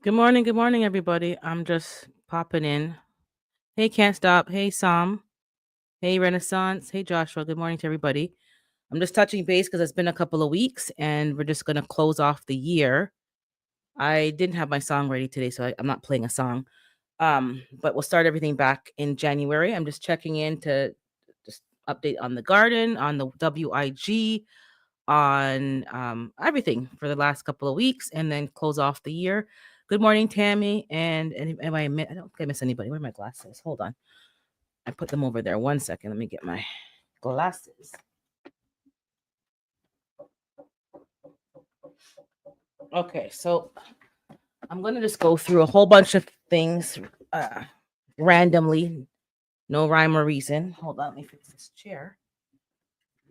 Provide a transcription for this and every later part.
Good morning, everybody. I'm just popping in. Hey, Can't Stop. Hey, Sam. Hey, Renaissance. Hey, Joshua. Good morning to everybody. I'm just touching base because it's been a couple of weeks and we're just going to close off the year. I didn't have my song ready today, so I'm not playing a song. But we'll start everything back in January. I'm just checking in to just update on the garden, on the WIG, on everything for the last couple of weeks and then close off the year. Good morning, Tammy. And am I don't think I miss anybody. Where are my glasses? Hold on. I put them over there. 1 second. Let me get my glasses. Okay, so I'm going to just go through a whole bunch of things randomly. No rhyme or reason. Hold on. Let me fix this chair.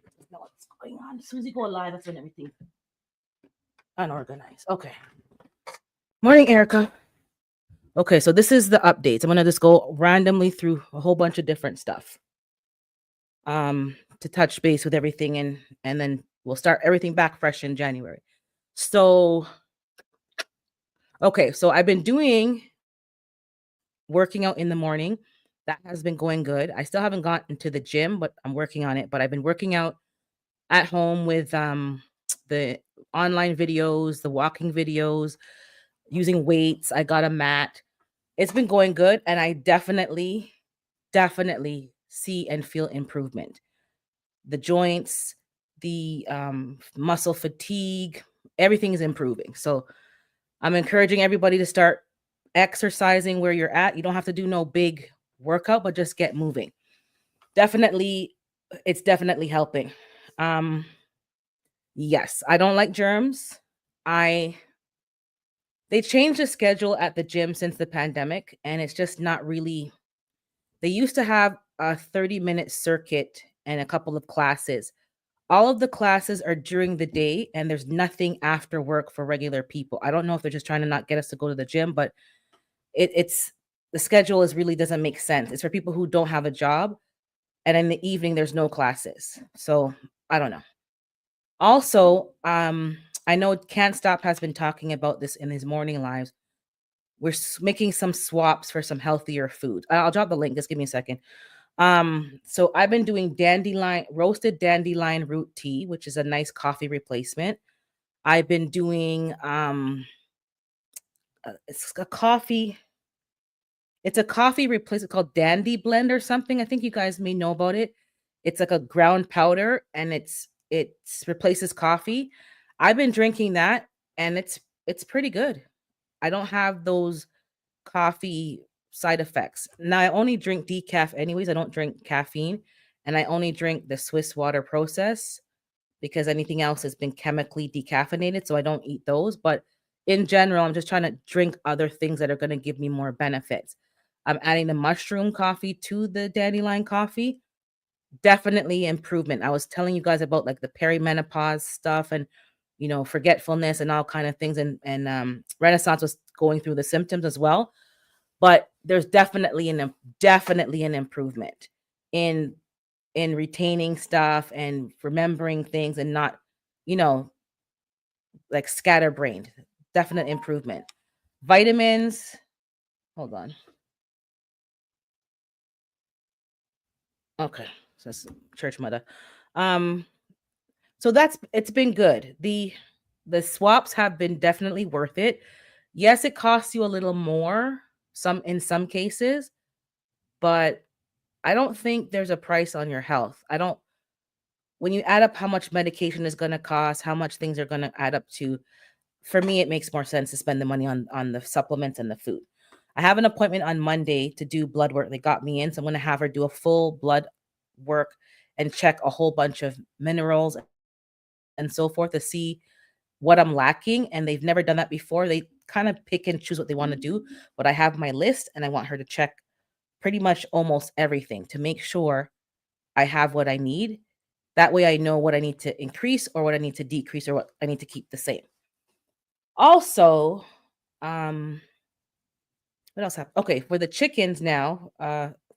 I don't know what's going on. As soon as you go live, that's when everything unorganized. Okay. Morning, Erica. Okay, so this is the updates. I'm gonna just go randomly through a whole bunch of different stuff to touch base with everything, and then we'll start everything back fresh in January. So okay, so I've been working out in the morning. That has been going good. I still haven't gotten to the gym, but I'm working on it. But I've been working out at home with the online videos, the walking videos, using weights. I got a mat. It's been going good, and I definitely see and feel improvement. The joints, the muscle fatigue, everything is improving. So I'm encouraging everybody to start exercising where you're at. You don't have to do no big workout, but just get moving. Definitely, it's definitely helping. Um, yes, I don't like germs. I They changed the schedule at the gym since the pandemic, and it's just not really. They used to have a 30-minute circuit and a couple of classes. All of the classes are during the day, and there's nothing after work for regular people. I don't know if they're just trying to not get us to go to the gym, but it's the schedule is really doesn't make sense. It's for people who don't have a job, and in the evening there's no classes. So I don't know. Also, I know Can't Stop has been talking about this in his morning lives. We're making some swaps for some healthier food. I'll drop the link. Just give me a second. So I've been doing roasted dandelion root tea, which is a nice coffee replacement. I've been doing it's a coffee. It's a coffee replacement called Dandy Blend or something. I think you guys may know about it. It's like a ground powder, and it's replaces coffee. I've been drinking that, and it's pretty good. I don't have those coffee side effects. Now I only drink decaf anyways. I don't drink caffeine, and I only drink the Swiss water process because anything else has been chemically decaffeinated, so I don't eat those. But in general, I'm just trying to drink other things that are going to give me more benefits. I'm adding the mushroom coffee to the dandelion coffee. Definitely improvement. I was telling you guys about like the perimenopause stuff and forgetfulness and all kind of things, and Renaissance was going through the symptoms as well, but there's definitely an improvement in retaining stuff and remembering things and not, you know, like scatterbrained. Definite improvement. Vitamins. Hold on. Okay. So that's church mother. Um, so it's been good. The swaps have been definitely worth it. Yes, it costs you a little more, in some cases, but I don't think there's a price on your health. I don't When you add up how much medication is going to cost, how much things are going to add up to, for me it makes more sense to spend the money on the supplements and the food. I have an appointment on Monday to do blood work. They got me in, so I'm going to have her do a full blood work and check a whole bunch of minerals and so forth to see what I'm lacking, and they've never done that before. They kind of pick and choose what they want to do, but I have my list and I want her to check pretty much almost everything to make sure I have what I need. That way I know what I need to increase or what I need to decrease or what I need to keep the same. Also, um, what else happened? Okay, for the chickens now,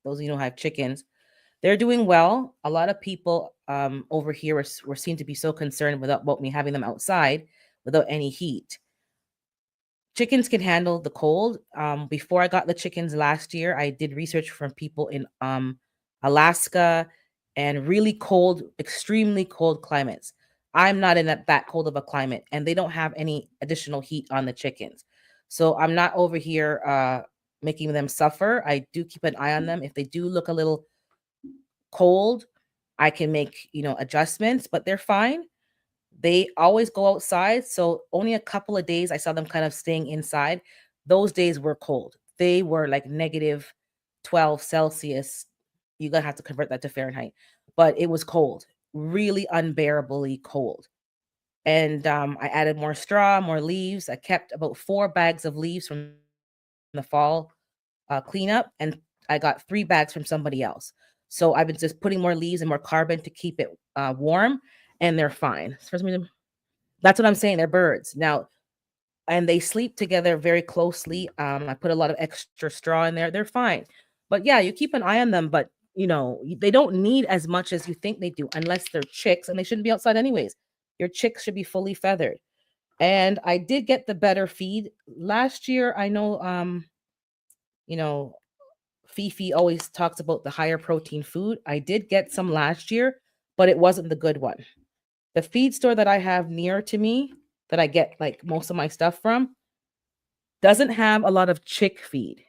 those of you know have chickens, they're doing well. A lot of people over here were seem to be so concerned about me having them outside without any heat. Chickens can handle the cold. Before I got the chickens last year, I did research from people in Alaska and really cold, extremely cold climates. I'm not in that cold of a climate, and they don't have any additional heat on the chickens. So I'm not over here making them suffer. I do keep an eye on them. If they do look a little cold, I can make, adjustments, but they're fine. They always go outside, so only a couple of days I saw them kind of staying inside. Those days were cold. They were like negative 12 Celsius. You're gonna have to convert that to Fahrenheit, but it was cold, really unbearably cold. And I added more straw, more leaves. I kept about 4 bags of leaves from the fall cleanup, and I got 3 bags from somebody else. So I've been just putting more leaves and more carbon to keep it warm, and they're fine. That's what I'm saying. They're birds now, and they sleep together very closely. I put a lot of extra straw in there. They're fine, but yeah, you keep an eye on them. But they don't need as much as you think they do, unless they're chicks, and they shouldn't be outside anyways. Your chicks should be fully feathered. And I did get the better feed last year. I know, you know, Fifi always talks about the higher protein food. I did get some last year, but it wasn't the good one. The feed store that I have near to me, that I get like most of my stuff from, doesn't have a lot of chick feed,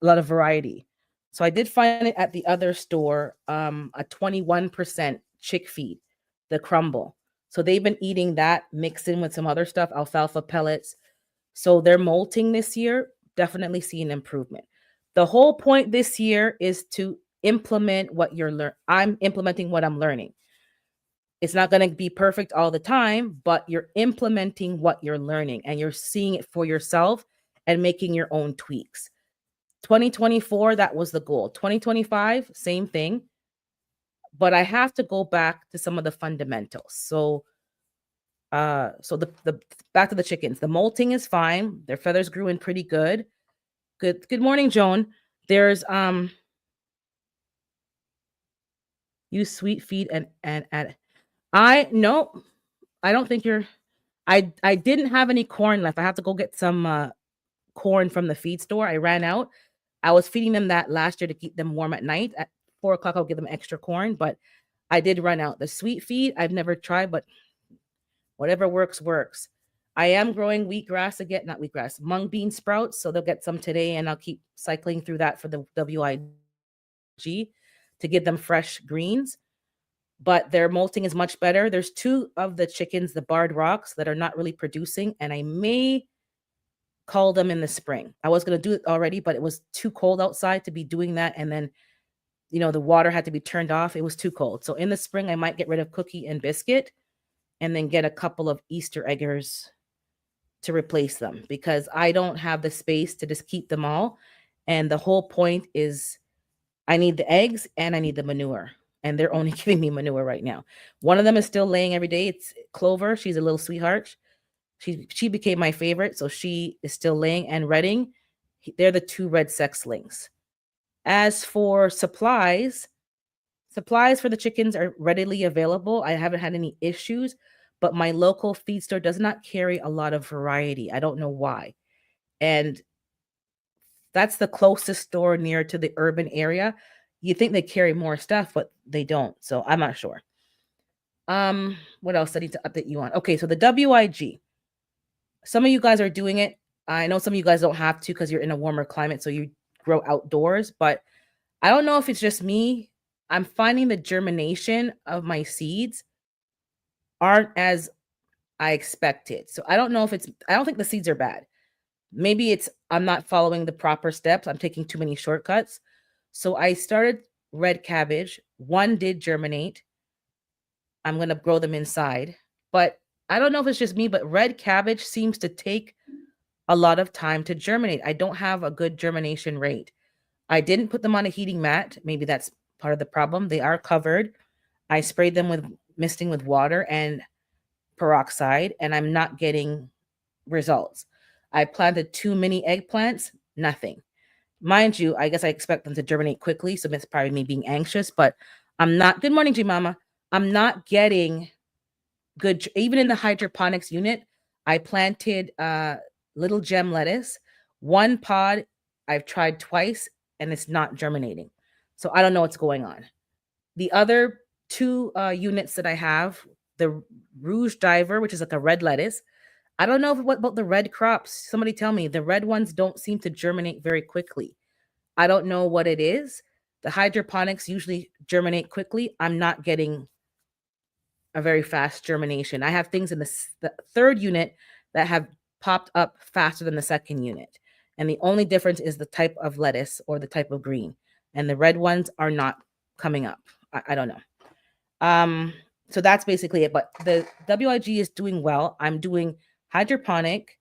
a lot of variety. So I did find it at the other store, a 21% chick feed, the crumble. So they've been eating that mixed in with some other stuff, alfalfa pellets. So they're molting this year, definitely see an improvement. The whole point this year is to implement what you're learning. I'm implementing what I'm learning. It's not going to be perfect all the time, but you're implementing what you're learning and you're seeing it for yourself and making your own tweaks. 2024, that was the goal. 2025, same thing. But I have to go back to some of the fundamentals. So the back to the chickens. The molting is fine. Their feathers grew in pretty good. Good morning, Joan. There's use sweet feed and add. I no, I don't think you're. I didn't have any corn left. I have to go get some corn from the feed store. I ran out. I was feeding them that last year to keep them warm at night. At 4 o'clock, I'll give them extra corn, but I did run out. The sweet feed I've never tried, but whatever works works. I am growing wheatgrass again, not wheatgrass, mung bean sprouts. So they'll get some today, and I'll keep cycling through that for the WIG to give them fresh greens. But their molting is much better. There's 2 of the chickens, the barred rocks, that are not really producing, and I may call them in the spring. I was going to do it already, but it was too cold outside to be doing that. And then, the water had to be turned off. It was too cold. So in the spring, I might get rid of Cookie and Biscuit and then get a couple of Easter eggers to replace them, because I don't have the space to just keep them all. And the whole point is I need the eggs and I need the manure. And they're only giving me manure right now. One of them is still laying every day. It's Clover. She's a little sweetheart. She became my favorite, so she is still laying. And Redding, they're the 2 red sexlings. As for supplies for the chickens are readily available. I haven't had any issues, but my local feed store does not carry a lot of variety. I don't know why. And that's the closest store near to the urban area. You think they carry more stuff, but they don't. So I'm not sure. What else I need to update you on? Okay, so the WIG. Some of you guys are doing it. I know some of you guys don't have to because you're in a warmer climate, so you grow outdoors, but I don't know if it's just me. I'm finding the germination of my seeds aren't as I expected. So I don't know if I don't think the seeds are bad. Maybe it's I'm not following the proper steps. I'm taking too many shortcuts. So I started red cabbage. One did germinate. I'm going to grow them inside. But I don't know if it's just me, but red cabbage seems to take a lot of time to germinate. I don't have a good germination rate. I didn't put them on a heating mat. Maybe that's part of the problem. They are covered. I sprayed them with misting with water and peroxide, and I'm not getting results. I planted 2 mini eggplants, nothing. Mind you, I guess I expect them to germinate quickly, so that's probably me being anxious, but I'm not. Good morning, G Mama. I'm not getting good, even in the hydroponics unit. I planted little gem lettuce. One pod I've tried twice and it's not germinating. So I don't know what's going on. The other two units that I have, the Rouge Diver, which is like a red lettuce. I don't know what about the red crops. Somebody tell me. The red ones don't seem to germinate very quickly. I don't know what it is. The hydroponics usually germinate quickly. I'm not getting a very fast germination. I have things in the third unit that have popped up faster than the second unit. And the only difference is the type of lettuce or the type of green. And the red ones are not coming up. I don't know. So that's basically it. But the WIG is doing well. I'm doing hydroponic,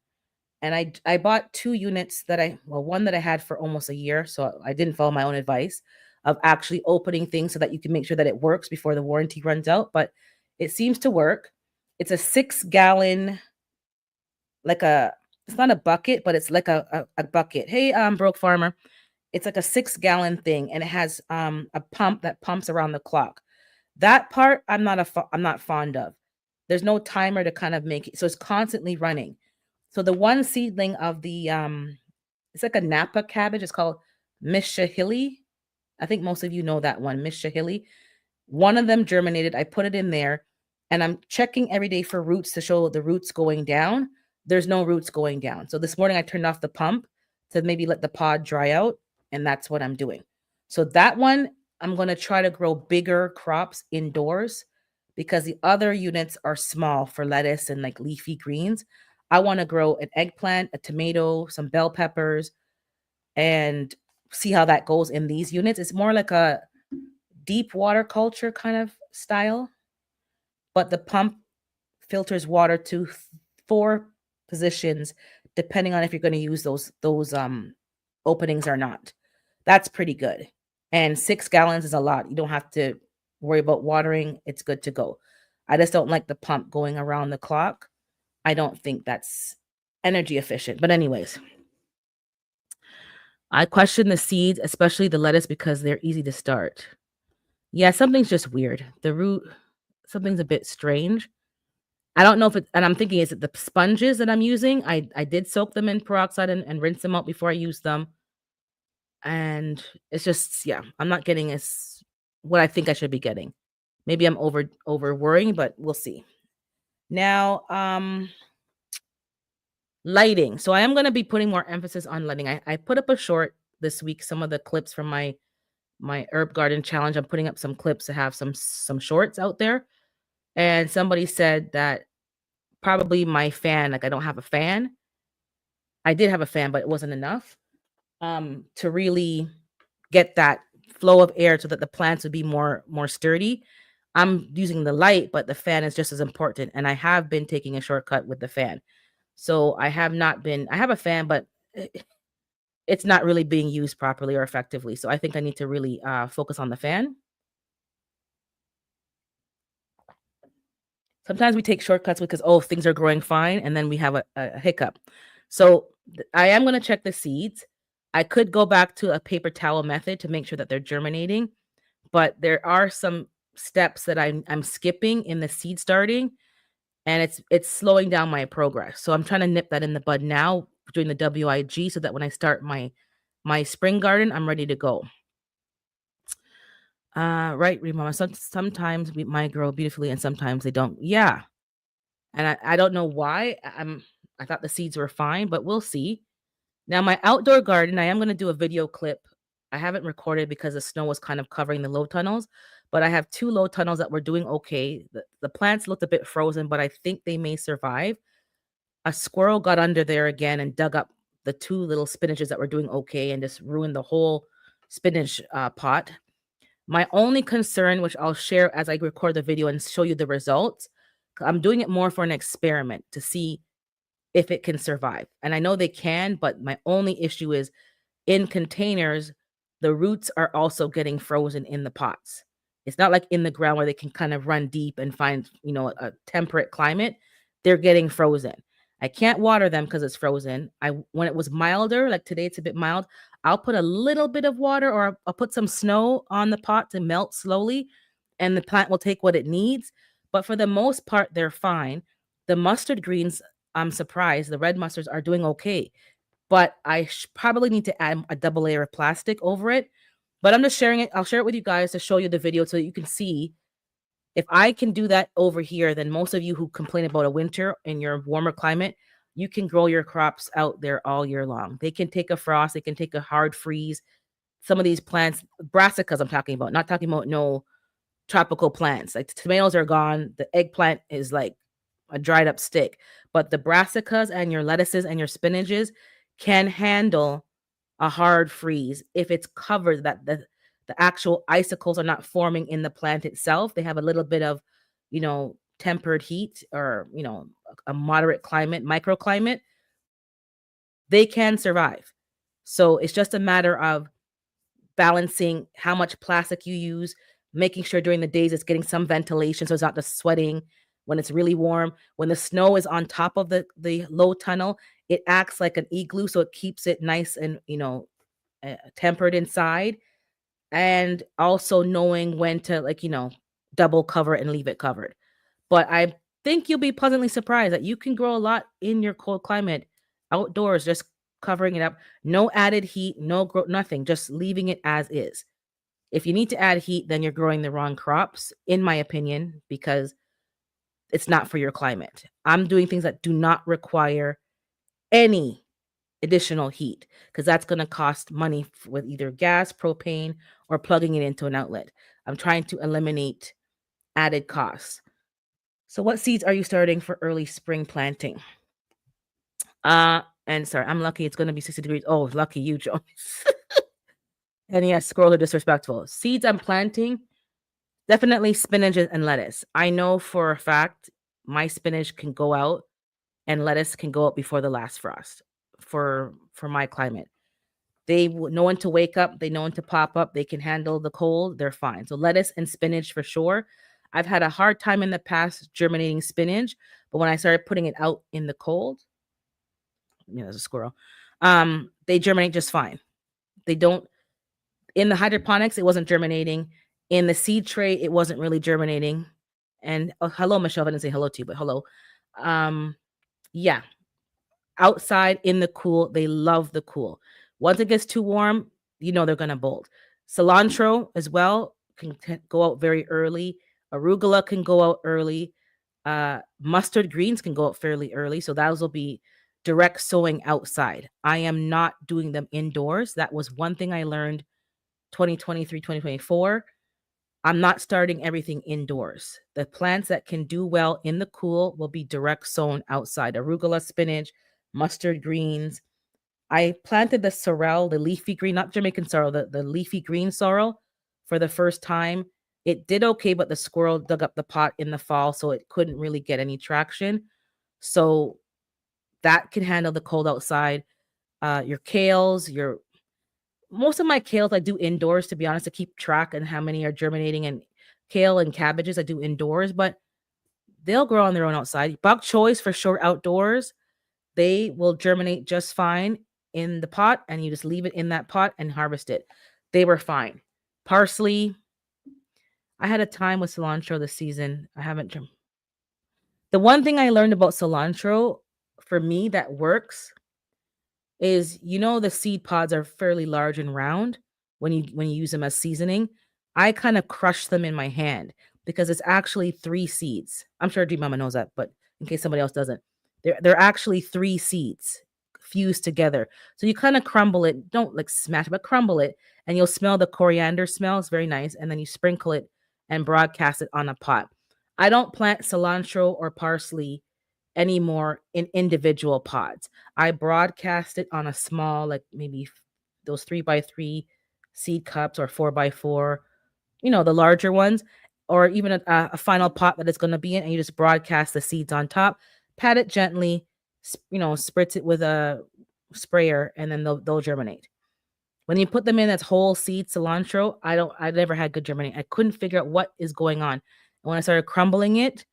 and I bought 2 units one that I had for almost a year, so I didn't follow my own advice of actually opening things so that you can make sure that it works before the warranty runs out, but it seems to work. It's a 6-gallon, like it's not a bucket, but it's like a bucket. Hey, broke farmer. It's like a 6-gallon thing, and it has a pump that pumps around the clock. That part I'm not fond of. There's no timer to kind of make it, so it's constantly running. So the one seedling of the it's like a Napa cabbage. It's called Miss Shahili. I think most of you know that one, Miss Shahili. One of them germinated. I put it in there, and I'm checking every day for roots to show the roots going down. There's no roots going down. So this morning I turned off the pump to maybe let the pod dry out, and that's what I'm doing. So that one, I'm going to try to grow bigger crops indoors because the other units are small for lettuce and like leafy greens. I want to grow an eggplant, a tomato, some bell peppers, and see how that goes in these units. It's more like a deep water culture kind of style, but the pump filters water to 4 positions depending on if you're going to use those openings or not. That's pretty good. And 6 gallons is a lot. You don't have to worry about watering. It's good to go. I just don't like the pump going around the clock. I don't think that's energy efficient. But anyways, I question the seeds, especially the lettuce, because they're easy to start. Yeah, something's just weird. The root, something's a bit strange. I don't know if and I'm thinking, is it the sponges that I'm using? I did soak them in peroxide and rinse them out before I use them. And it's just, yeah, I'm not getting what I think I should be getting. Maybe I'm over worrying, but we'll see. Now, lighting. So I am going to be putting more emphasis on lighting. I put up a short this week, some of the clips from my herb garden challenge. I'm putting up some clips to have some shorts out there. And somebody said that probably my fan, like I don't have a fan. I did have a fan, but it wasn't enough to really get that flow of air so that the plants would be more sturdy. I'm using the light, but the fan is just as important. And I have been taking a shortcut with the fan. So I have a fan, but it's not really being used properly or effectively. So I think I need to really focus on the fan. Sometimes we take shortcuts because, things are growing fine, and then we have a hiccup. So I am going to check the seeds. I could go back to a paper towel method to make sure that they're germinating, but there are some steps that I'm skipping in the seed starting, and it's slowing down my progress. So I'm trying to nip that in the bud now, doing the WIG, so that when I start my spring garden, I'm ready to go. Right, Mama. Sometimes we might grow beautifully and sometimes they don't. Yeah. And I don't know why. I thought the seeds were fine, but we'll see. Now, my outdoor garden, I am going to do a video clip. I haven't recorded because the snow was kind of covering the low tunnels, but I have 2 low tunnels that were doing okay. The plants looked a bit frozen, but I think they may survive. A squirrel got under there again and dug up the 2 little spinaches that were doing okay and just ruined the whole spinach pot. My only concern, which I'll share as I record the video and show you the results, I'm doing it more for an experiment to see if it can survive. And I know they can, but my only issue is in containers, the roots are also getting frozen in the pots. It's not like in the ground where they can kind of run deep and find, a temperate climate. They're getting frozen. I can't water them because it's frozen. When it was milder, like today it's a bit mild, I'll put a little bit of water or I'll put some snow on the pot to melt slowly, and the plant will take what it needs. But for the most part, they're fine. The mustard greens, I'm surprised. The red mustards are doing okay, but I probably need to add a double layer of plastic over it. But I'm just sharing it. I'll share it with you guys to show you the video so that you can see if I can do that over here, then most of you who complain about a winter in your warmer climate, you can grow your crops out there all year long. They can take a frost, they can take a hard freeze. Some of these plants, brassicas I'm talking about, not talking about no tropical plants. Like the tomatoes are gone, the eggplant is like a dried up stick. But the brassicas and your lettuces and your spinaches can handle a hard freeze if it's covered, that the actual icicles are not forming in the plant itself. They have a little bit of, tempered heat, or, a moderate climate, microclimate. They can survive. So it's just a matter of balancing how much plastic you use, making sure during the days it's getting some ventilation so it's not just sweating when it's really warm. When the snow is on top of the low tunnel, it acts like an igloo, so it keeps it nice and, tempered inside. And also knowing when to, like, double cover it and leave it covered. But I think you'll be pleasantly surprised that you can grow a lot in your cold climate outdoors, just covering it up. No added heat, no nothing, just leaving it as is. If you need to add heat, then you're growing the wrong crops, in my opinion, because it's not for your climate. I'm doing things that do not require any additional heat, because that's going to cost money with either gas, propane, or plugging it into an outlet. I'm trying to eliminate added costs. So what seeds are you starting for early spring planting? And sorry, I'm lucky it's going to be 60 degrees. Oh, lucky you, Jones. And yes, squirrels are disrespectful. Seeds I'm planting, definitely spinach and lettuce. I know for a fact my spinach can go out and lettuce can go out before the last frost for my climate. They know when to wake up, they know when to pop up, they can handle the cold, they're fine. So lettuce and spinach for sure. I've had a hard time in the past germinating spinach, but when I started putting it out in the cold, there's a squirrel. They germinate just fine. They don't in the hydroponics, it wasn't germinating. In the seed tray, it wasn't really germinating. And hello, Michelle. I didn't say hello to you, but hello. Yeah, outside in the cool, they love the cool. Once it gets too warm, they're gonna bolt. Cilantro as well can go out very early. Arugula can go out early. Mustard greens can go out fairly early, so those will be direct sowing outside. I am not doing them indoors. That was one thing I learned 2023, 2024. I'm not starting everything indoors. The plants that can do well in the cool will be direct sown outside. Arugula, spinach, mustard greens. I planted the sorrel, the leafy green, not Jamaican sorrel, the leafy green sorrel for the first time. It did okay, but the squirrel dug up the pot in the fall, so it couldn't really get any traction. So that can handle the cold outside. Your kales, most of my kales I do indoors, to be honest, to keep track and how many are germinating, and kale and cabbages I do indoors, but they'll grow on their own outside. Bok choys for sure outdoors. They will germinate just fine in the pot, and you just leave it in that pot and harvest it. They were fine. Parsley, I had a time with cilantro this season. I haven't. The one thing I learned about cilantro for me that works is, the seed pods are fairly large and round when you use them as seasoning. I kind of crush them in my hand because it's actually 3 seeds. I'm sure G Mama knows that, but in case somebody else doesn't, they're actually 3 seeds fused together. So you kind of crumble it, don't like smash it, but crumble it, and you'll smell the coriander smell. It's very nice, and then you sprinkle it and broadcast it on a pot. I don't plant cilantro or parsley anymore in individual pods. I broadcast it on a small, like maybe those 3x3 seed cups, or 4x4, the larger ones, or even a final pot that it's going to be in, and you just broadcast the seeds on top, pat it gently, spritz it with a sprayer, and then they'll germinate. When you put them in as whole seed cilantro, I never had good germinating. I couldn't figure out what is going on. And when I started crumbling it,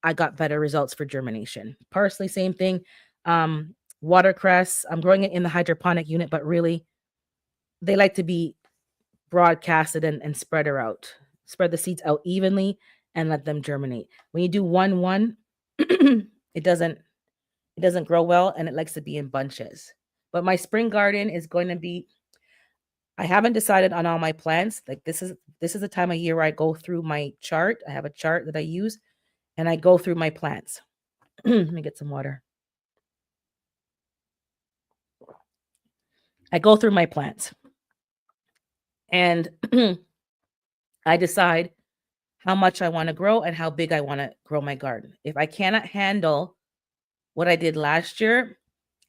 I got better results for germination. Parsley, same thing. Watercress, I'm growing it in the hydroponic unit, but really they like to be broadcasted and spread out. Spread the seeds out evenly and let them germinate. When you do 1-1, it doesn't doesn't grow well and it likes to be in bunches. But my spring garden is going to be, I haven't decided on all my plants. Like this is the time of year where I go through my chart. I have a chart that I use and I go through my plants. Let me get some water. I go through my plants and I decide how much I want to grow and how big I want to grow my garden. If I cannot handle what I did last year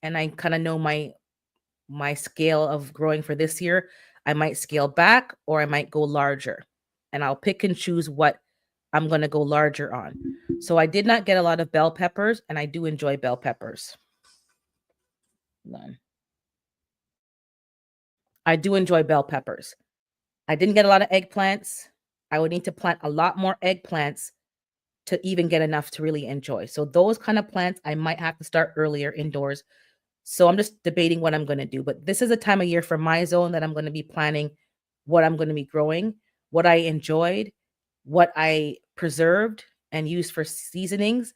and I kind of know my scale of growing for this year, I might scale back or I might go larger. And I'll pick and choose what I'm going to go larger on. So I did not get a lot of bell peppers and I do enjoy bell peppers. I do enjoy bell peppers. I didn't get a lot of eggplants. I would need to plant a lot more eggplants to even get enough to really enjoy. So those kind of plants, I might have to start earlier indoors. So I'm just debating what I'm going to do. But this is a time of year for my zone that I'm going to be planning what I'm going to be growing, what I enjoyed, what I preserved and used for seasonings.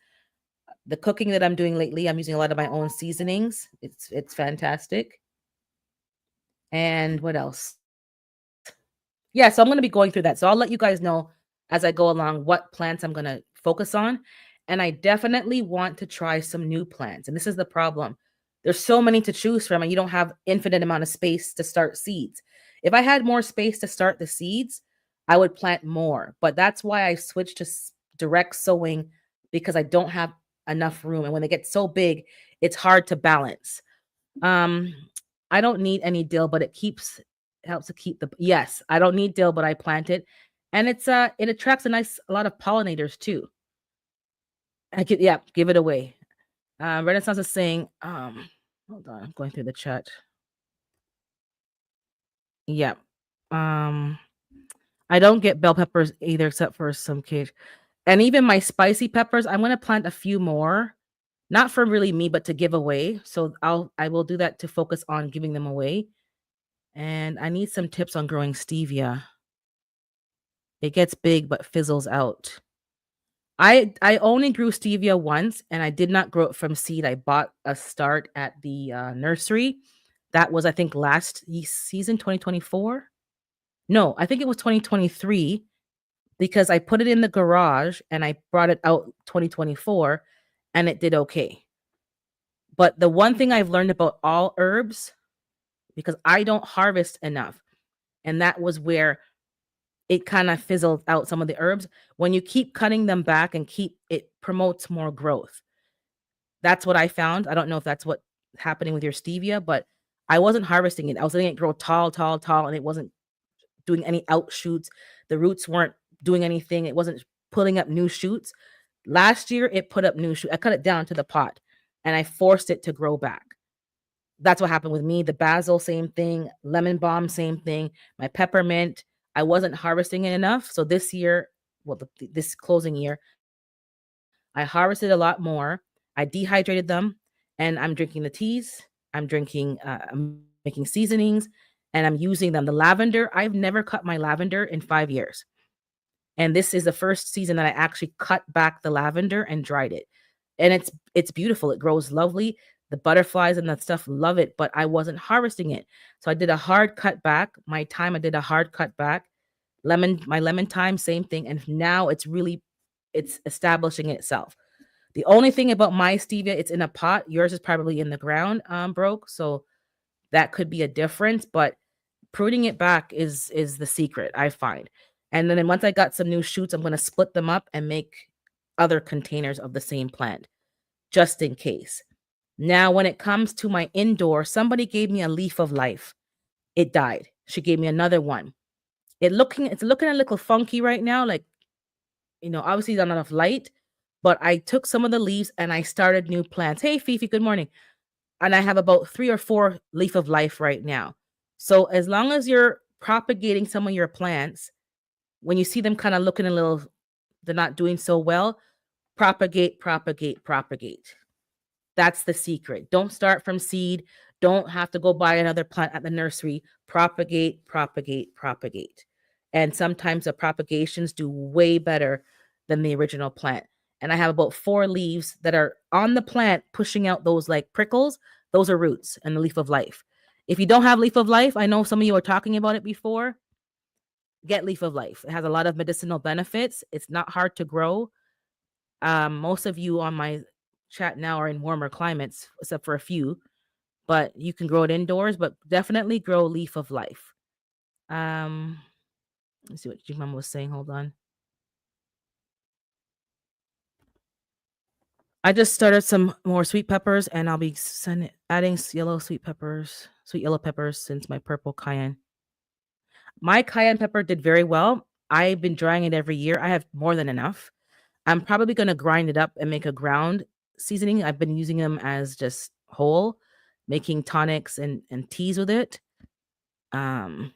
The cooking that I'm doing lately, I'm using a lot of my own seasonings. It's fantastic. And what else? Yeah, so I'm going to be going through that. So I'll let you guys know as I go along what plants I'm going to focus on. And I definitely want to try some new plants. And this is the problem. There's so many to choose from and you don't have infinite amount of space to start seeds. If I had more space to start the seeds, I would plant more. But that's why I switched to direct sowing because I don't have enough room. And when they get so big, it's hard to balance. Um, I don't need any dill, but it helps to keep the yes, I don't need dill, but I plant it. And it attracts a lot of pollinators too. I could yeah, give it away. Renaissance is saying, hold on, I'm going through the chat. Yeah. Um, I don't get bell peppers either, except for some cage. And even my spicy peppers, I'm gonna plant a few more, not for really me, but to give away. So I will do that to focus on giving them away. And I need some tips on growing stevia. It gets big but fizzles out. I only grew stevia once and I did not grow it from seed. I bought a start at the nursery. That was I think last season 2024. No, I think it was 2023 because I put it in the garage and I brought it out 2024 and it did okay. But the one thing I've learned about all herbs, because I don't harvest enough, and that was where it kind of fizzled out some of the herbs. When you keep cutting them back and keep it promotes more growth. That's what I found. I don't know if that's what's happening with your stevia, but I wasn't harvesting it. I was letting it grow tall, tall, tall, and it wasn't doing any outshoots. The roots weren't doing anything. It wasn't pulling up new shoots. Last year, it put up new shoots. I cut it down to the pot and I forced it to grow back. That's what happened with me. The basil, same thing. Lemon balm, same thing. My peppermint, I wasn't harvesting it enough. So this year, well, this closing year, I harvested a lot more. I dehydrated them and I'm drinking the teas. I'm making seasonings and I'm using them. The lavender, I've never cut my lavender in 5 years. And this is the first season that I actually cut back the lavender and dried it. And it's beautiful. It grows lovely. The butterflies and that stuff love it, but I wasn't harvesting it. So I did a hard cut back. My thyme, I did a hard cut back. My lemon thyme, same thing. And now it's establishing itself. The only thing about my stevia, it's in a pot. Yours is probably in the ground, broke. So that could be a difference, but pruning it back is the secret, I find. And then once I got some new shoots, I'm going to split them up and make other containers of the same plant just in case. Now, when it comes to my indoor, somebody gave me a leaf of life. It died. She gave me another one. It's looking a little funky right now, like obviously not enough light, but I took some of the leaves and I started new plants. Hey Fifi, good morning. And I have about 3 or 4 leaf of life right now. So as long as you're propagating some of your plants, when you see them kind of looking a little, they're not doing so well, propagate, propagate, propagate. That's the secret. Don't start from seed. Don't have to go buy another plant at the nursery. Propagate, propagate, propagate. And sometimes the propagations do way better than the original plant. and I have about 4 leaves that are on the plant pushing out those like prickles. Those are roots and the leaf of life. If you don't have leaf of life, I know some of you are talking about it before. Get leaf of life. It has a lot of medicinal benefits. It's not hard to grow. Most of you on my chat now are in warmer climates, except for a few, but you can grow it indoors, but definitely grow leaf of life. Um, let's see what your mom was saying. Hold on. I just started some more sweet peppers, and I'll be adding yellow sweet peppers, sweet yellow peppers, since my purple cayenne. My cayenne pepper did very well. I've been drying it every year. I have more than enough. I'm probably gonna grind it up and make a ground seasoning. I've been using them as just whole, making tonics and teas with it. Um,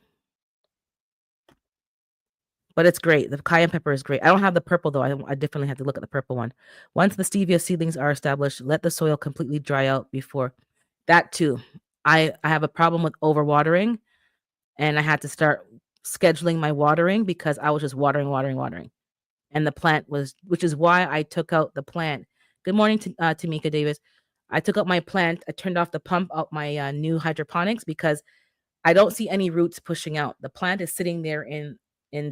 but it's great. The cayenne pepper is great. I don't have the purple though. I definitely have to look at the purple one. Once the stevia seedlings are established, let the soil completely dry out before that too. I have a problem with overwatering, and I had to start scheduling my watering because I was just watering. And the plant was, which is why I took out the plant. Good morning to Tamika Davis. I took out my plant. I turned off the pump out my new hydroponics because I don't see any roots pushing out. The plant is sitting there in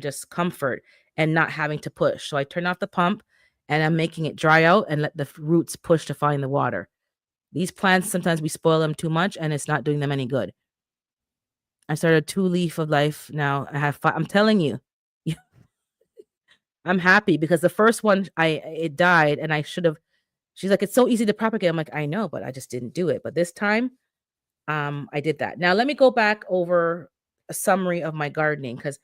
just comfort and not having to push. So I turned off the pump and I'm making it dry out and let the roots push to find the water. These plants, sometimes we spoil them too much and it's not doing them any good. I started 2 leaf of life now. I have 5. I'm telling you, I'm happy because the first one it died and I should have. She's like, it's so easy to propagate. I'm like, I know, but I just didn't do it. But this time, I did that. Now let me go back over a summary of my gardening because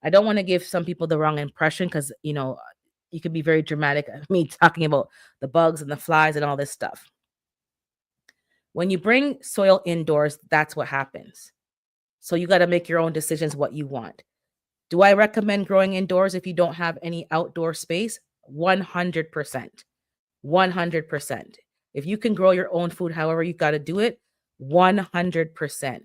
I don't want to give some people the wrong impression because you could be very dramatic. Me talking about the bugs and the flies and all this stuff. When you bring soil indoors, that's what happens. So you got to make your own decisions what you want. Do I recommend growing indoors if you don't have any outdoor space? 100%. 100%. If you can grow your own food however you got to do it, 100%.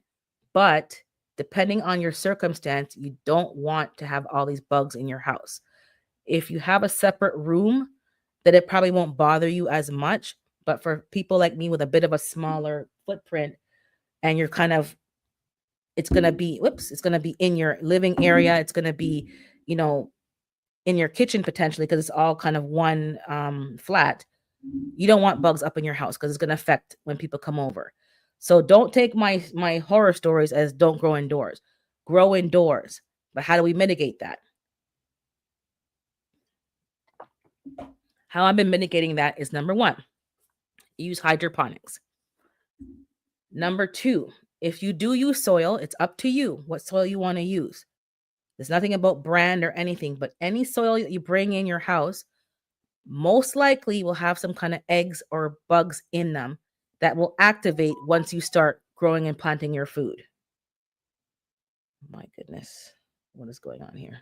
But depending on your circumstance, you don't want to have all these bugs in your house. If you have a separate room, then it probably won't bother you as much. But for people like me with a bit of a smaller footprint, and you're kind of, it's going to be, it's going to be in your living area. It's going to be, in your kitchen potentially because it's all kind of one flat. You don't want bugs up in your house because it's going to affect when people come over. So don't take my horror stories as don't grow indoors. Grow indoors. But how do we mitigate that? How I've been mitigating that is number 1, use hydroponics. Number 2, if you do use soil, it's up to you what soil you want to use. There's nothing about brand or anything, but any soil that you bring in your house most likely will have some kind of eggs or bugs in them that will activate once you start growing and planting your food. My goodness, what is going on here?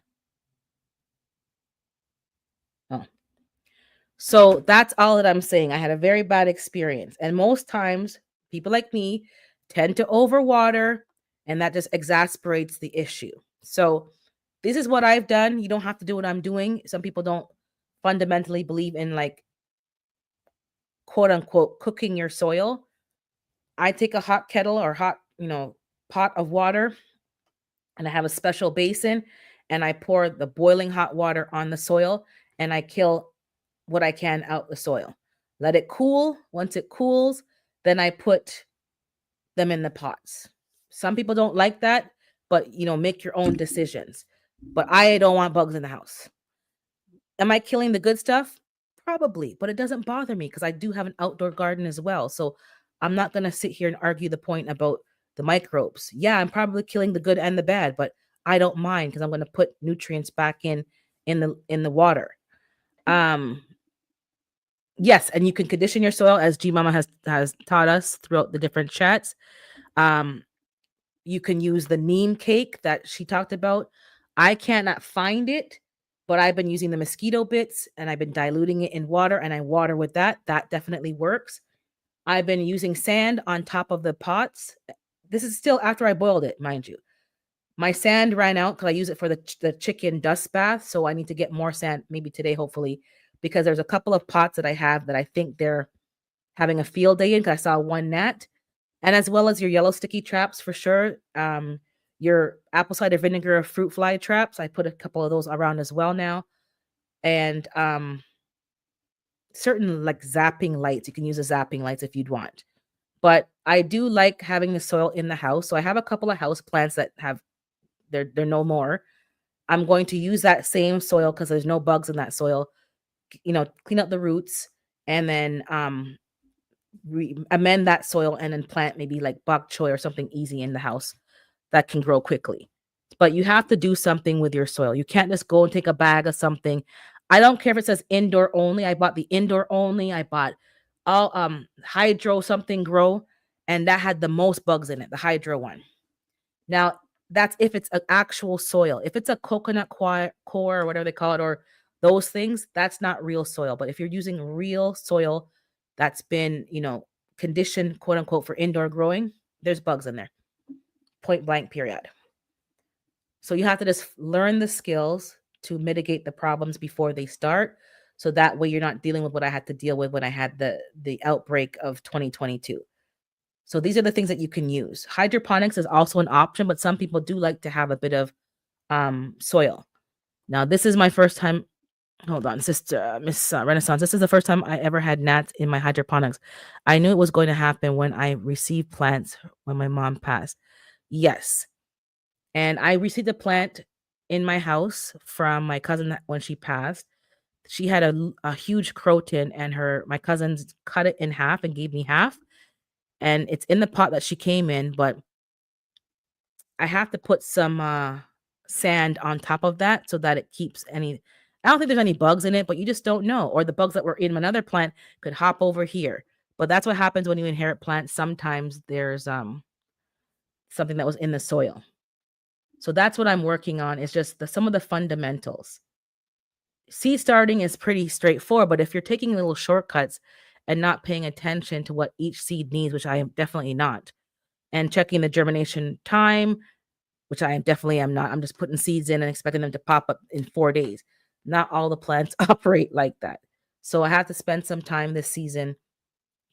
Oh, so that's all that I'm saying. I had a very bad experience, and most times people like me tend to overwater, and that just exasperates the issue. So this is what I've done. You don't have to do what I'm doing. Some people don't fundamentally believe in like quote unquote cooking your soil. I take a hot kettle or hot, pot of water, and I have a special basin, and I pour the boiling hot water on the soil, and I kill what I can out the soil. Let it cool. Once it cools, then I put them in the pots. Some people don't like that, but make your own decisions. But I don't want bugs in the house. Am I killing the good stuff? Probably, but it doesn't bother me because I do have an outdoor garden as well. So I'm not going to sit here and argue the point about the microbes. Yeah, I'm probably killing the good and the bad, but I don't mind because I'm going to put nutrients back in the water. Yes, and you can condition your soil as G Mama has taught us throughout the different chats. You can use the neem cake that she talked about. I cannot find it, but I've been using the mosquito bits and I've been diluting it in water, and I water with that. That definitely works. I've been using sand on top of the pots. This is still after I boiled it, mind you. My sand ran out because I use it for the chicken dust bath. So I need to get more sand maybe today, hopefully. because there's a couple of pots that I have that I think they're having a field day in, 'cause I saw one gnat, and as well as your yellow sticky traps for sure. Your apple cider vinegar fruit fly traps, I put a couple of those around as well now, and certain like zapping lights. You can use the zapping lights if you'd want. But I do like having the soil in the house. So I have a couple of house plants that have they're no more. I'm going to use that same soil because there's no bugs in that soil. Clean up the roots and then amend that soil and then plant maybe like bok choy or something easy in the house that can grow quickly. But you have to do something with your soil. You can't just go and take a bag of something. I don't care if it says indoor only. I bought the indoor only. I bought all hydro something grow, and that had the most bugs in it, the hydro one. Now, that's if it's an actual soil. If it's a coconut core or whatever they call it, or those things, that's not real soil. But if you're using real soil that's been, conditioned, quote unquote, for indoor growing, there's bugs in there. Point blank, period. So you have to just learn the skills to mitigate the problems before they start. So that way you're not dealing with what I had to deal with when I had the outbreak of 2022. So these are the things that you can use. Hydroponics is also an option, but some people do like to have a bit of soil. Now, this is my first time. Hold on, Sister Miss Renaissance. This is the first time I ever had gnats in my hydroponics. I knew it was going to happen when I received plants when my mom passed. Yes. And I received a plant in my house from my cousin when she passed. She had a huge croton, and my cousins cut it in half and gave me half. And it's in the pot that she came in, but I have to put some sand on top of that so that it keeps any. I don't think there's any bugs in it, but you just don't know. Or the bugs that were in another plant could hop over here. But that's what happens when you inherit plants. Sometimes there's something that was in the soil. So that's what I'm working on, is just some of the fundamentals. Seed starting is pretty straightforward, but if you're taking little shortcuts and not paying attention to what each seed needs, which I am definitely not, and checking the germination time, which I definitely am not. I'm just putting seeds in and expecting them to pop up in 4 days. Not all the plants operate like that. So I have to spend some time this season.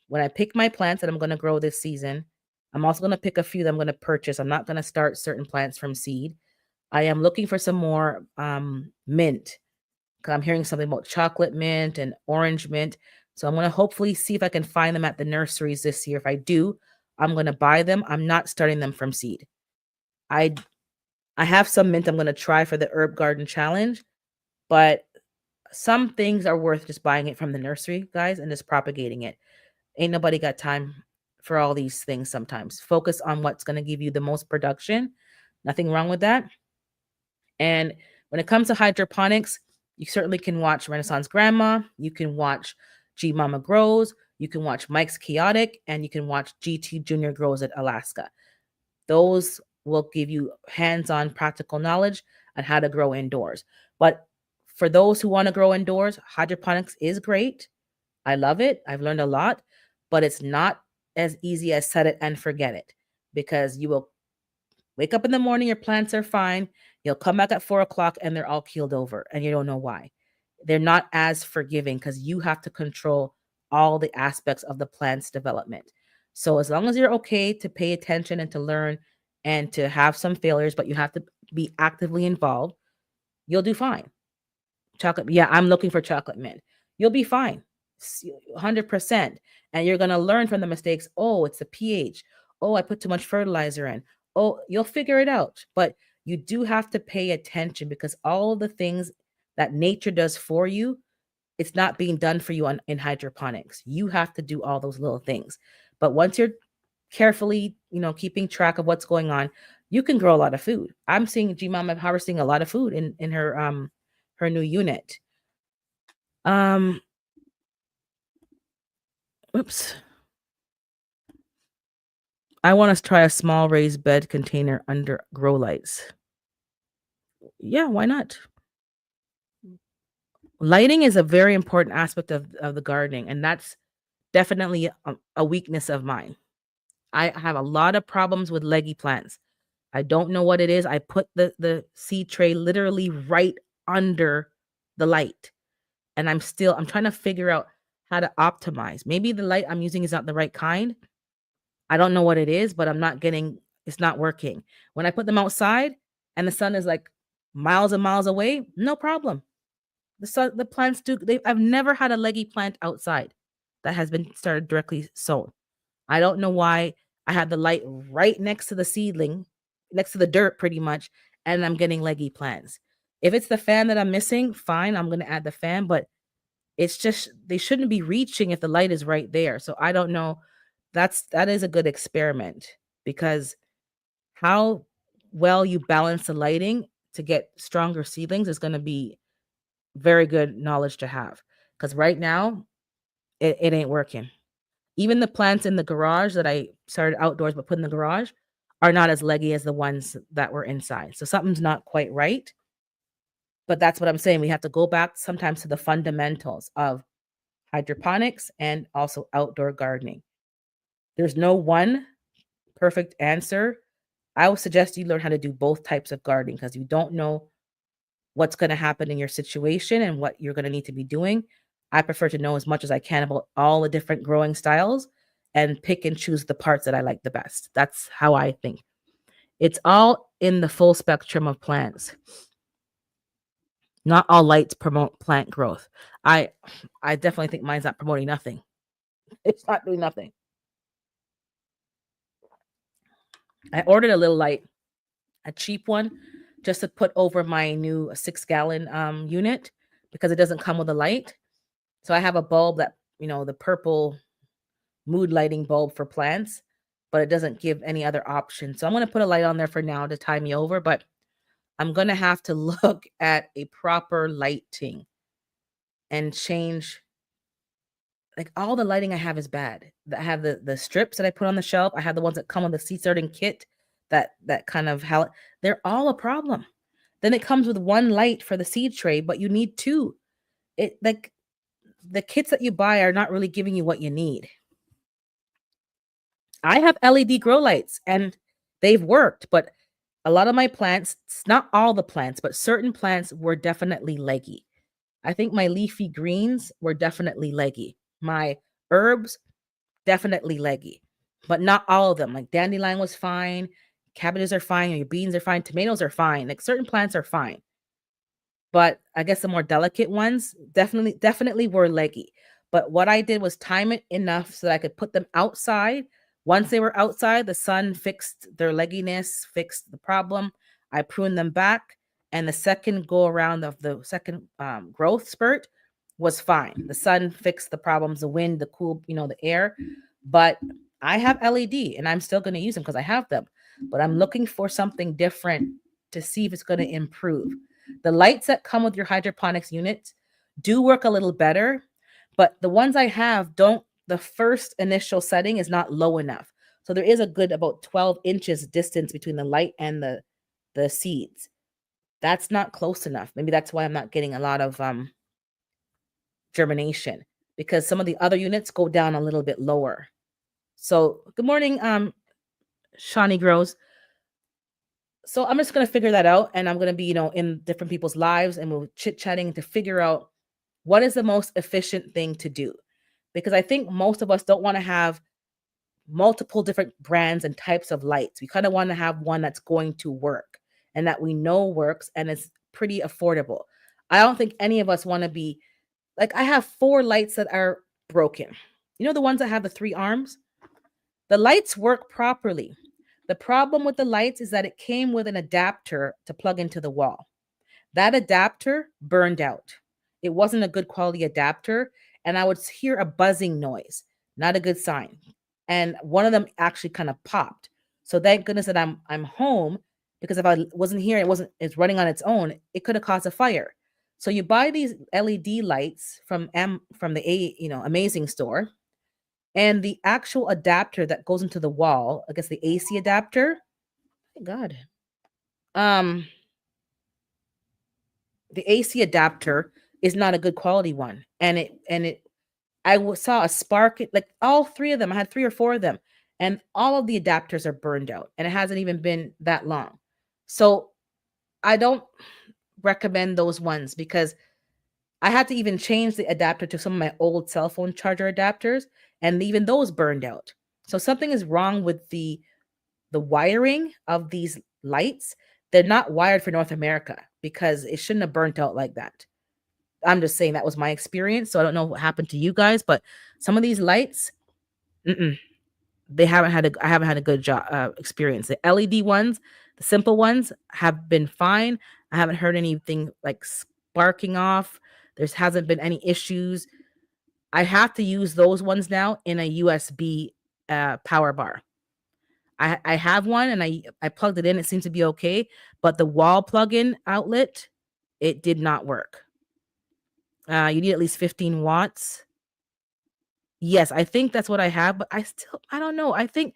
When I pick my plants that I'm going to grow this season, I'm also going to pick a few that I'm going to purchase. I'm not going to start certain plants from seed. I am looking for some more mint, because I'm hearing something about chocolate mint and orange mint. So I'm going to hopefully see if I can find them at the nurseries this year. If I do, I'm going to buy them. I'm not starting them from seed. I have some mint I'm going to try for the herb garden challenge, but some things are worth just buying it from the nursery, guys, and just propagating it. Ain't nobody got time for all these things sometimes. Focus on what's going to give you the most production. Nothing wrong with that. And when it comes to hydroponics, you certainly can watch Renaissance Grandma. You can watch G Mama Grows. You can watch Mike's Chaotic, and you can watch GT Junior Grows at Alaska. Those will give you hands-on practical knowledge on how to grow indoors. But for those who want to grow indoors, hydroponics is great. I love it. I've learned a lot, but it's not as easy as set it and forget it, because you will wake up in the morning, your plants are fine. You'll come back at 4 o'clock and they're all keeled over and you don't know why. They're not as forgiving because you have to control all the aspects of the plant's development. So as long as you're okay to pay attention and to learn and to have some failures, but you have to be actively involved, you'll do fine. Chocolate, yeah, I'm looking for chocolate mint. You'll be fine, 100%. And you're going to learn from the mistakes. Oh, it's the pH. Oh, I put too much fertilizer in. Oh, you'll figure it out. But you do have to pay attention, because all of the things that nature does for you, it's not being done for you in hydroponics. You have to do all those little things. But once you're carefully, keeping track of what's going on, you can grow a lot of food. I'm seeing G Mama harvesting a lot of food in her new unit. Oops. I want to try a small raised bed container under grow lights. Yeah, why not? Lighting is a very important aspect of the gardening, and that's definitely a weakness of mine. I have a lot of problems with leggy plants. I don't know what it is. I put the seed tray literally right under the light. And I'm trying to figure out how to optimize. Maybe the light I'm using is not the right kind. I don't know what it is, but it's not working. When I put them outside and the sun is like miles and miles away, no problem. The plants I've never had a leggy plant outside that has been started directly sown. I don't know why I had the light right next to the seedling, next to the dirt pretty much, and I'm getting leggy plants. If it's the fan that I'm missing, fine, I'm going to add the fan, but it's just they shouldn't be reaching if the light is right there. So I don't know. That is a good experiment because how well you balance the lighting to get stronger seedlings is going to be very good knowledge to have. Because right now, it ain't working. Even the plants in the garage that I started outdoors but put in the garage are not as leggy as the ones that were inside. So something's not quite right. But that's what I'm saying. We have to go back sometimes to the fundamentals of hydroponics and also outdoor gardening. There's no one perfect answer. I would suggest you learn how to do both types of gardening because you don't know what's going to happen in your situation and what you're going to need to be doing. I prefer to know as much as I can about all the different growing styles and pick and choose the parts that I like the best. That's how I think. It's all in the full spectrum of plants. Not all lights promote plant growth. I I definitely think mine's not promoting nothing. It's not doing nothing. I ordered a little light, a cheap one, just to put over my new 6-gallon unit because it doesn't come with a light. So I have a bulb that, the purple mood lighting bulb for plants, but it doesn't give any other option. So I'm going to put a light on there for now to tie me over, but I'm going to have to look at a proper lighting and change. Like all the lighting I have is bad. I have the strips that I put on the shelf. I have the ones that come with the seed starting kit that kind of how they're all a problem. Then it comes with one light for the seed tray, but you need two. It like the kits that you buy are not really giving you what you need. I have LED grow lights and they've worked, but a lot of my plants, not all the plants, but certain plants were definitely leggy. I think my leafy greens were definitely leggy. My herbs, definitely leggy, but not all of them. Like dandelion was fine, cabbages are fine, your beans are fine, tomatoes are fine. Like certain plants are fine. But I guess the more delicate ones definitely were leggy. But what I did was time it enough so that I could put them outside. Once they were outside, the sun fixed their legginess, fixed the problem. I pruned them back, and the second go around of the second growth spurt was fine. The sun fixed the problems, the wind, the cool, the air. But I have LED, and I'm still going to use them because I have them. But I'm looking for something different to see if it's going to improve. The lights that come with your hydroponics unit do work a little better, but the ones I have don't. The first initial setting is not low enough. So there is a good about 12 inches distance between the light and the seeds. That's not close enough. Maybe that's why I'm not getting a lot of germination because some of the other units go down a little bit lower. So good morning, Shawnee Grows. So I'm just gonna figure that out, and I'm gonna be, in different people's lives, and we'll chit chatting to figure out what is the most efficient thing to do. Because I think most of us don't want to have multiple different brands and types of lights. We kind of want to have one that's going to work and that we know works and is pretty affordable. I don't think any of us want to be like I have 4 lights that are broken. You know the ones that have the 3 arms? The lights work properly. The problem with the lights is that it came with an adapter to plug into the wall. That adapter burned out. It wasn't a good quality adapter, and I would hear a buzzing noise. Not a good sign. And one of them actually kind of popped. So thank goodness that I'm home because if I wasn't here, it's running on its own, it could have caused a fire. So you buy these LED lights from the Amazing store, and the actual adapter that goes into the wall, I guess the AC adapter. My God. Um, the AC adapter is not a good quality one, and saw a spark. Like all 3 of them, I had 3 or 4 of them, and all of the adapters are burned out, and it hasn't even been that long. So I don't recommend those ones because I had to even change the adapter to some of my old cell phone charger adapters, and even those burned out. So something is wrong with the wiring of these lights. They're not wired for North America because it shouldn't have burnt out like that. I'm just saying that was my experience. So I don't know what happened to you guys, but some of these lights, mm-mm, I haven't had a good job experience. The LED ones, the simple ones have been fine. I haven't heard anything like sparking off. There hasn't been any issues. I have to use those ones now in a USB power bar. I have one and I plugged it in. It seems to be okay, but the wall plug-in outlet, it did not work. You need at least 15 watts. Yes, I think that's what I have, but I don't know. I think,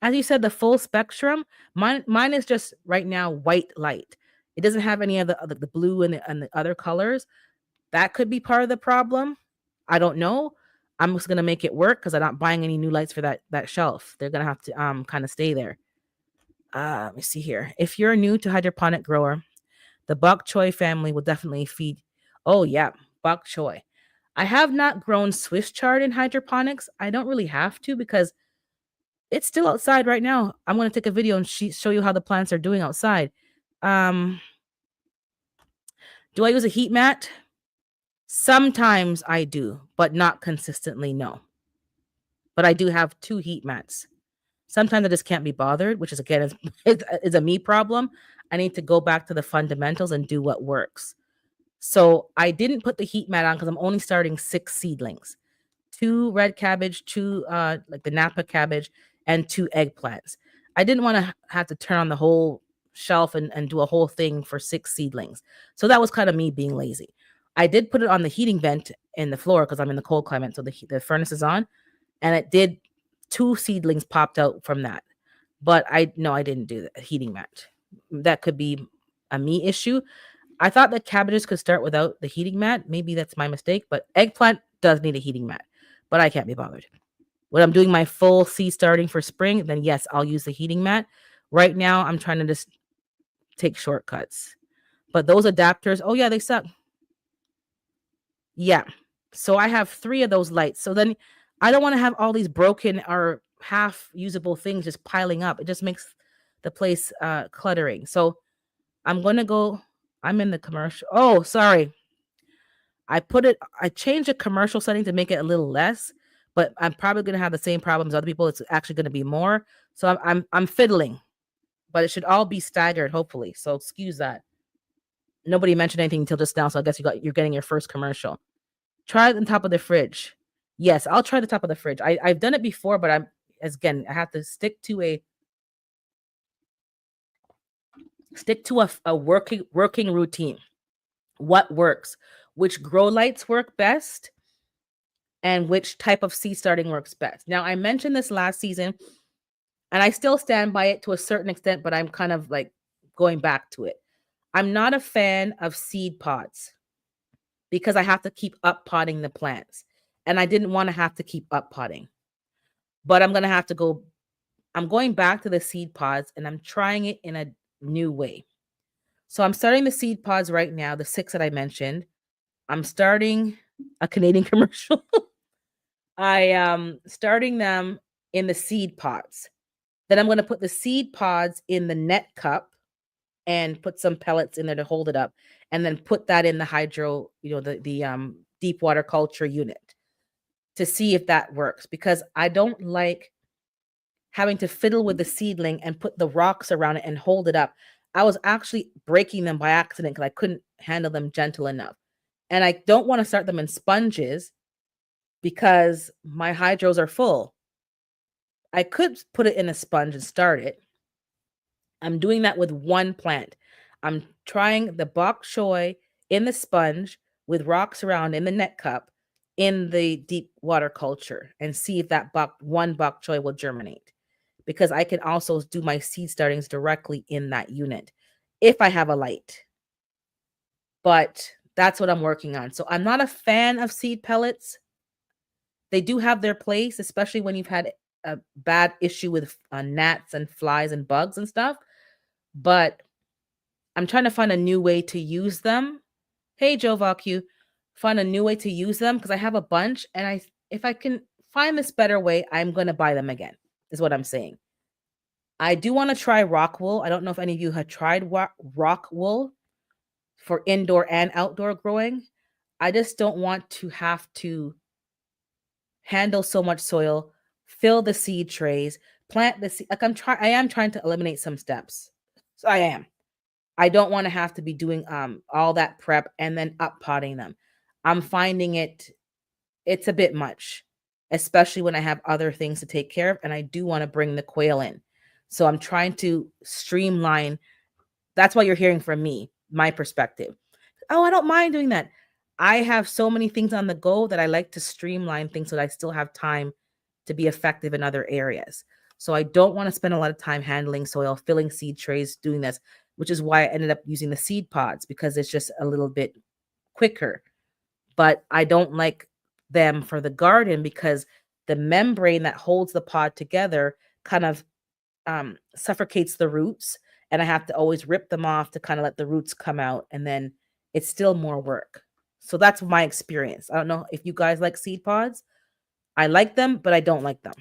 as you said, the full spectrum. Mine is just right now white light. It doesn't have any of the blue and the other colors. That could be part of the problem. I don't know. I'm just gonna make it work because I'm not buying any new lights for that shelf. They're gonna have to kind of stay there. Let me see here. If you're new to hydroponic grower, the bok choy family will definitely feed. Oh yeah, bok choy. I have not grown Swiss chard in hydroponics. I don't really have to because it's still outside right now. I'm going to take a video and show you how the plants are doing outside. Um, do I use a heat mat? Sometimes I do, but not consistently, no. But I do have 2 heat mats. Sometimes I just can't be bothered, which is again is a me problem. I need to go back to the fundamentals and do what works. So I didn't put the heat mat on because I'm only starting 6 seedlings. 2 red cabbage, 2 like the Napa cabbage, and 2 eggplants. I didn't want to have to turn on the whole shelf and do a whole thing for 6 seedlings. So that was kind of me being lazy. I did put it on the heating vent in the floor because I'm in the cold climate, so the furnace is on, and it did 2 seedlings popped out from that. But I didn't do the heating mat. That could be a me issue. I thought that cabbages could start without the heating mat. Maybe that's my mistake, but eggplant does need a heating mat, but I can't be bothered. When I'm doing my full seed starting for spring, then yes, I'll use the heating mat. Right now, I'm trying to just take shortcuts. But those adapters, oh yeah, they suck. Yeah. So I have 3 of those lights. So then I don't want to have all these broken or half usable things just piling up. It just makes the place cluttering. So I'm going to go. I'm in the commercial. Oh, sorry. I changed the commercial setting to make it a little less, but I'm probably going to have the same problems as other people. It's actually going to be more. So I'm fiddling, but it should all be staggered, hopefully. So excuse that. Nobody mentioned anything until just now, so I guess you're getting your first commercial. Try it on top of the fridge. Yes, I'll try the top of the fridge. I've done it before, but I have to stick to a working routine. What works? Which grow lights work best? And which type of seed starting works best. Now, I mentioned this last season, and I still stand by it to a certain extent, but I'm kind of like going back to it. I'm not a fan of seed pods because I have to keep up potting the plants. And I didn't want to have to keep up potting. But I'm going back to the seed pods and I'm trying it in a new way. So I'm starting the seed pods right now, the 6 that I mentioned. I'm starting a Canadian commercial. I am starting them in the seed pods. Then I'm going to put the seed pods in the net cup and put some pellets in there to hold it up, and then put that in the hydro, the deep water culture unit to see if that works, because I don't like having to fiddle with the seedling and put the rocks around it and hold it up. I was actually breaking them by accident because I couldn't handle them gentle enough. And I don't want to start them in sponges because my hydros are full. I could put it in a sponge and start it. I'm doing that with one plant. I'm trying the bok choy in the sponge with rocks around in the net cup in the deep water culture and see if that one bok choy will germinate. Because I can also do my seed startings directly in that unit if I have a light. But that's what I'm working on. So I'm not a fan of seed pellets. They do have their place, especially when you've had a bad issue with gnats and flies and bugs and stuff. But I'm trying to find a new way to use them. Hey, Joe Vacu. find a new way to use them because I have a bunch, and if I can find this better way, I'm gonna buy them again, is what I'm saying. I do want to try rock wool. I don't know if any of you have tried rock wool for indoor and outdoor growing. I just don't want to have to handle so much soil, fill the seed trays, plant the seed. Like I am trying to eliminate some steps. So I am. I don't want to have to be doing all that prep and then up potting them. I'm finding it's a bit much, especially when I have other things to take care of and I do want to bring the quail in. So I'm trying to streamline. That's why you're hearing from me, my perspective. Oh, I don't mind doing that. I have so many things on the go that I like to streamline things so that I still have time to be effective in other areas. So I don't want to spend a lot of time handling soil, filling seed trays, doing this, which is why I ended up using the seed pods because it's just a little bit quicker. But I don't like them for the garden because the membrane that holds the pod together kind of suffocates the roots, and I have to always rip them off to kind of let the roots come out, and then it's still more work. So that's my experience. I don't know if you guys like seed pods. I like them, but I don't like them.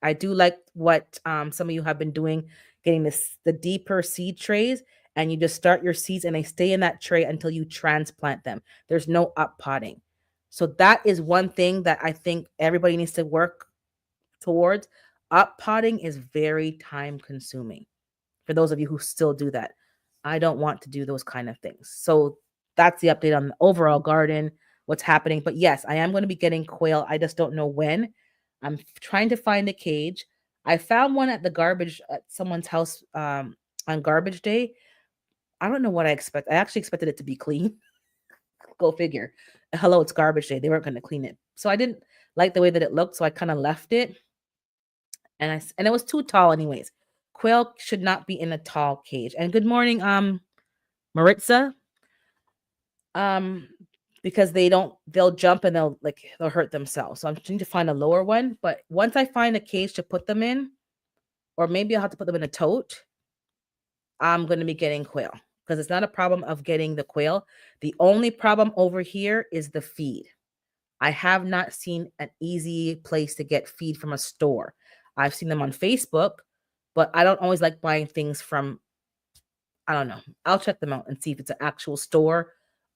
I do like what some of you have been doing, getting the deeper seed trays, and you just start your seeds and they stay in that tray until you transplant them. There's no up potting. So that is one thing that I think everybody needs to work towards. Up potting is very time consuming for those of you who still do that. I don't want to do those kind of things. So that's the update on the overall garden, what's happening. But yes, I am going to be getting quail. I just don't know when. I'm trying to find a cage. I found one at the garbage at someone's house on garbage day. I don't know what I expect. I actually expected it to be clean. Go figure. Hello, it's garbage day. They weren't going to clean it. So I didn't like the way that it looked, so I kind of left it. And it was too tall anyways. Quail should not be in a tall cage. And good morning, Maritza. Um, because they'll jump and they'll hurt themselves. So I'm trying to find a lower one. But once I find a cage to put them in, or maybe I'll have to put them in a tote, I'm gonna be getting quail. Because it's not a problem of getting the quail. The only problem over here is the feed. I have not seen an easy place to get feed from a store. I've seen them on Facebook, but I don't always like buying things from, I don't know. I'll check them out and see if it's an actual store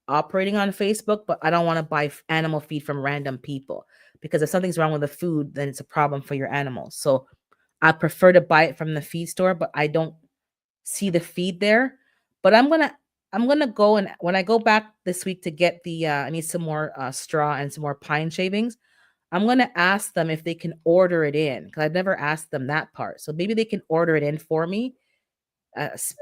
operating on Facebook, but I don't want to buy animal feed from random people because if something's wrong with the food, then it's a problem for your animals. So I prefer to buy it from the feed store, but I don't see the feed there. But I'm gonna go, and when I go back this week to get the I need some more straw and some more pine shavings. I'm gonna ask them if they can order it in because I've never asked them that part. So maybe they can order it in for me uh, s-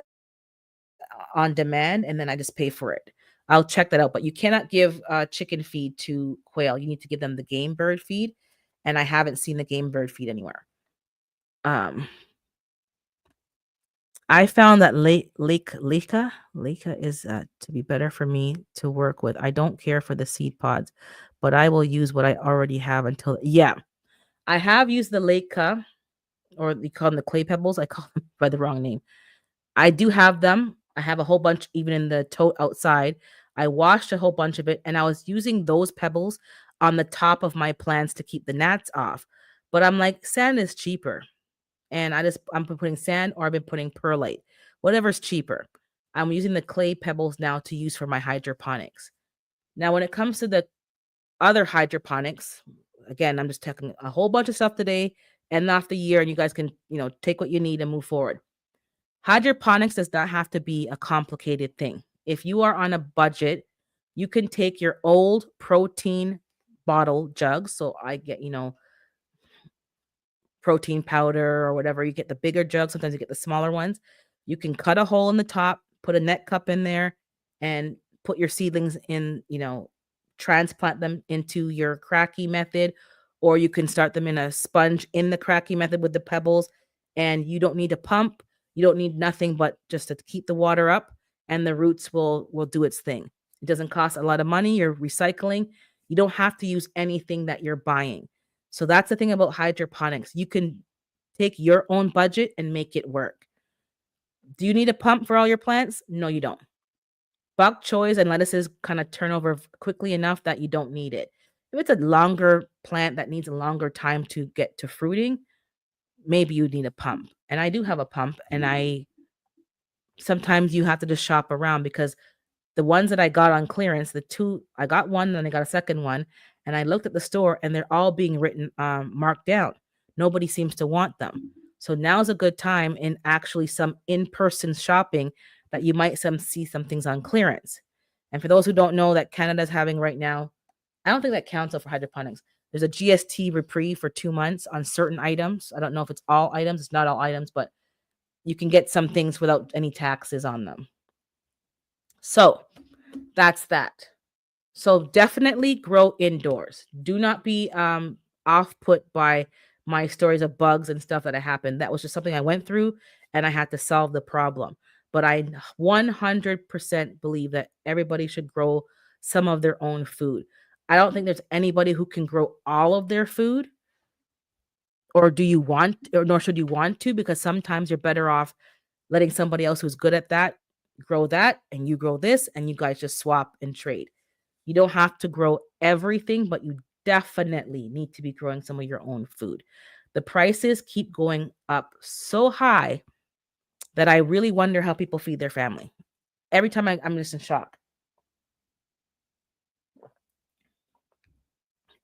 on demand, and then I just pay for it. I'll check that out. But you cannot give chicken feed to quail. You need to give them the game bird feed, and I haven't seen the game bird feed anywhere. Um, I found that Leica is to be better for me to work with. I don't care for the seed pods, but I will use what I already have until yeah. I have used the Leica, or we call them the clay pebbles. I call them by the wrong name. I do have them. I have a whole bunch even in the tote outside. I washed a whole bunch of it and I was using those pebbles on the top of my plants to keep the gnats off. But I'm like, sand is cheaper. And I'm putting sand or I've been putting perlite, whatever's cheaper. I'm using the clay pebbles now to use for my hydroponics. Now, when it comes to the other hydroponics, again, I'm just taking a whole bunch of stuff today, end off the year, and you guys can, take what you need and move forward. Hydroponics does not have to be a complicated thing. If you are on a budget, you can take your old protein bottle jugs. So I get, protein powder or whatever. You get the bigger jugs, sometimes you get the smaller ones. You can cut a hole in the top, put a net cup in there, and put your seedlings in, transplant them into your cracky method, or you can start them in a sponge in the cracky method with the pebbles. And you don't need a pump, you don't need nothing but just to keep the water up, and the roots will do its thing. It doesn't cost a lot of money. You're recycling. You don't have to use anything that you're buying. So that's the thing about hydroponics. You can take your own budget and make it work. Do you need a pump for all your plants? No, you don't. Bok choys and lettuces kind of turn over quickly enough that you don't need it. If it's a longer plant that needs a longer time to get to fruiting, maybe you need a pump. And I do have a pump, and I sometimes you have to just shop around because the ones that I got on clearance, the 2 I got one, then I got a second one, and I looked at the store and they're all being written, marked down. Nobody seems to want them. So now's a good time in actually some in-person shopping that you might see some things on clearance. And for those who don't know that Canada's having right now, I don't think that counts though for hydroponics. There's a GST reprieve for 2 months on certain items. I don't know if it's all items, it's not all items, but you can get some things without any taxes on them. So, that's that. So definitely grow indoors. Do not be off put by my stories of bugs and stuff that happened. That was just something I went through and I had to solve the problem. But I 100% believe that everybody should grow some of their own food. I don't think there's anybody who can grow all of their food, or do you want, or nor should you want to, because sometimes you're better off letting somebody else who's good at that grow that, and you grow this, and you guys just swap and trade. You don't have to grow everything, but you definitely need to be growing some of your own food. The prices keep going up so high that I really wonder how people feed their family. Every time I'm just in shock.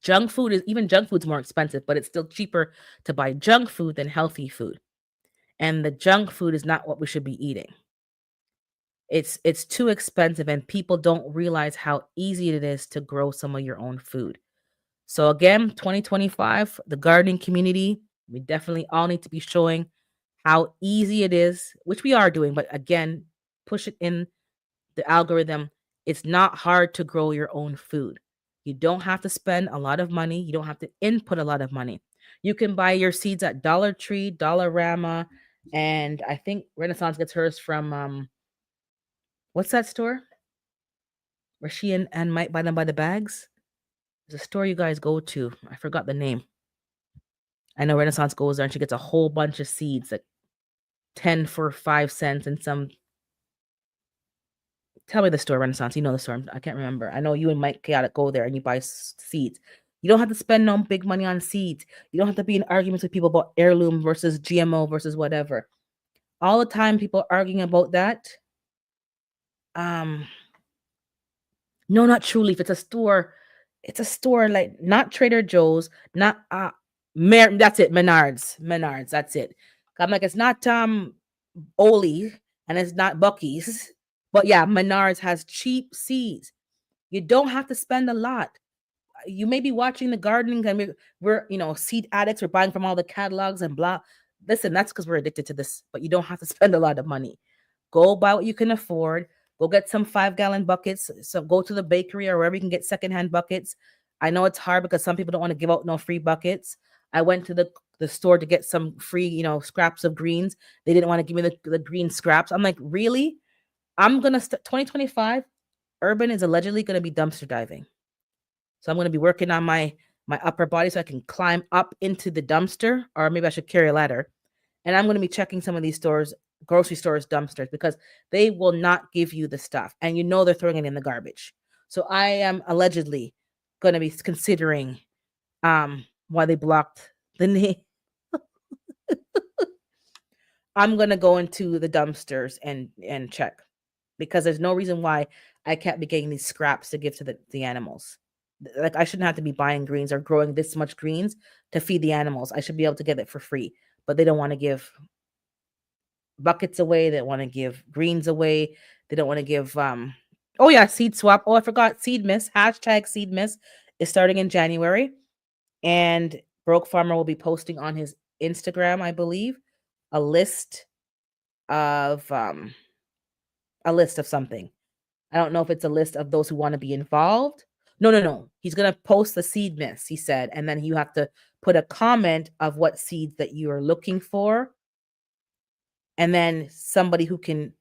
Junk food's more expensive, but it's still cheaper to buy junk food than healthy food. And the junk food is not what we should be eating. It's too expensive, and people don't realize how easy it is to grow some of your own food. So again, 2025, the gardening community, we definitely all need to be showing how easy it is, which we are doing, but again, push it in the algorithm. It's not hard to grow your own food. You don't have to spend a lot of money. You don't have to input a lot of money. You can buy your seeds at Dollar Tree, Dollarama, and I think Renaissance gets hers from what's that store? Where she and Mike buy them by the bags? There's a store you guys go to. I forgot the name. I know Renaissance goes there and she gets a whole bunch of seeds, like 10 for 5 cents and some. Tell me the store, Renaissance. You know the store. I can't remember. I know you and Mike gotta go there and you buy seeds. You don't have to spend no big money on seeds. You don't have to be in arguments with people about heirloom versus GMO versus whatever. All the time, people arguing about that. Um, no, not Truly. If it's a store like not Trader Joe's, not that's it, Menards, that's it. I'm like, it's not Oli and it's not Bucky's. But yeah, Menards has cheap seeds. You don't have to spend a lot. You may be watching the gardening and we're seed addicts. We're buying from all the catalogs and blah. Listen, that's because we're addicted to this, but you don't have to spend a lot of money. Go buy what you can afford. Go get some 5-gallon buckets. So go to the bakery or wherever you can get secondhand buckets. I know it's hard because some people don't want to give out no free buckets. I went to the store to get some free, scraps of greens. They didn't want to give me the green scraps. I'm like, really? I'm gonna 2025. Urban is allegedly gonna be dumpster diving. So I'm gonna be working on my upper body so I can climb up into the dumpster, or maybe I should carry a ladder. And I'm gonna be checking some of these stores, grocery stores, dumpsters, because they will not give you the stuff, and they're throwing it in the garbage. So I am allegedly gonna be considering why they blocked the name. I'm gonna go into the dumpsters and check, because there's no reason why I can't be getting these scraps to give to the animals. Like, I shouldn't have to be buying greens or growing this much greens to feed the animals. I should be able to get it for free. But they don't want to give buckets away. They want to give greens away. They don't want to give oh yeah, seed swap. Oh, I forgot Seed Miss. Hashtag Seed Miss is starting in January. And Broke Farmer will be posting on his Instagram, I believe, a list of something. I don't know if it's a list of those who want to be involved. No. He's going to post the seed miss, he said, and then you have to put a comment of what seeds that you are looking for. And then somebody who can